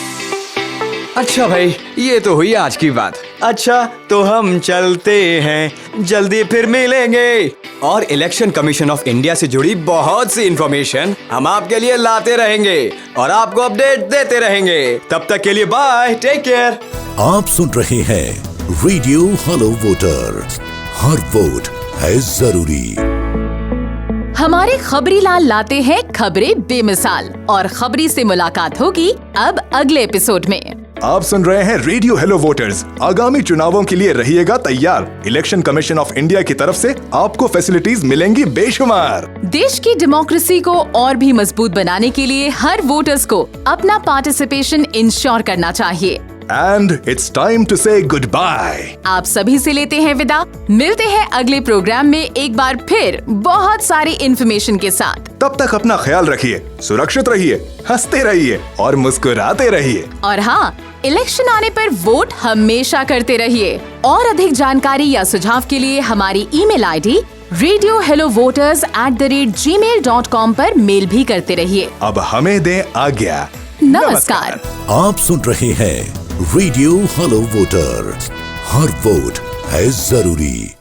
अच्छा भाई, ये तो हुई आज की बात। अच्छा, तो हम चलते हैं, जल्दी फिर मिलेंगे और इलेक्शन कमीशन ऑफ इंडिया से जुड़ी बहुत सी इंफॉर्मेशन हम आपके लिए लाते रहेंगे और आपको अपडेट देते रहेंगे। तब तक के लिए बाय, टेक केयर। आप सुन रहे हैं रेडियो हेलो वोटर्स, हर वोट है जरूरी। हमारे खबरी लाल लाते हैं खबरें बेमिसाल और खबरी से मुलाकात होगी अब अगले एपिसोड में। आप सुन रहे हैं रेडियो हेलो वोटर्स। आगामी चुनावों के लिए रहिएगा तैयार। इलेक्शन कमीशन ऑफ इंडिया की तरफ से आपको फैसिलिटीज मिलेंगी बेशुमार। देश की डेमोक्रेसी को और भी मजबूत बनाने के लिए हर वोटर्स को अपना पार्टिसिपेशन इंश्योर करना चाहिए। And it's time to say goodbye. आप सभी से लेते हैं विदा। मिलते हैं अगले प्रोग्राम में एक बार फिर बहुत सारी इन्फॉर्मेशन के साथ। तब तक अपना ख्याल रखिए, सुरक्षित रहिए, हंसते रहिए और मुस्कुराते रहिए। और हाँ, इलेक्शन आने पर वोट हमेशा करते रहिए। और अधिक जानकारी या सुझाव के लिए हमारी email ID radiohellovoters@gmail.com पर मेल भी करते रहिए। अब हमें दें आज्ञा। नमस्कार। आप सुन रहे हैं रेडियो हेलो वोटर, हर वोट है जरूरी।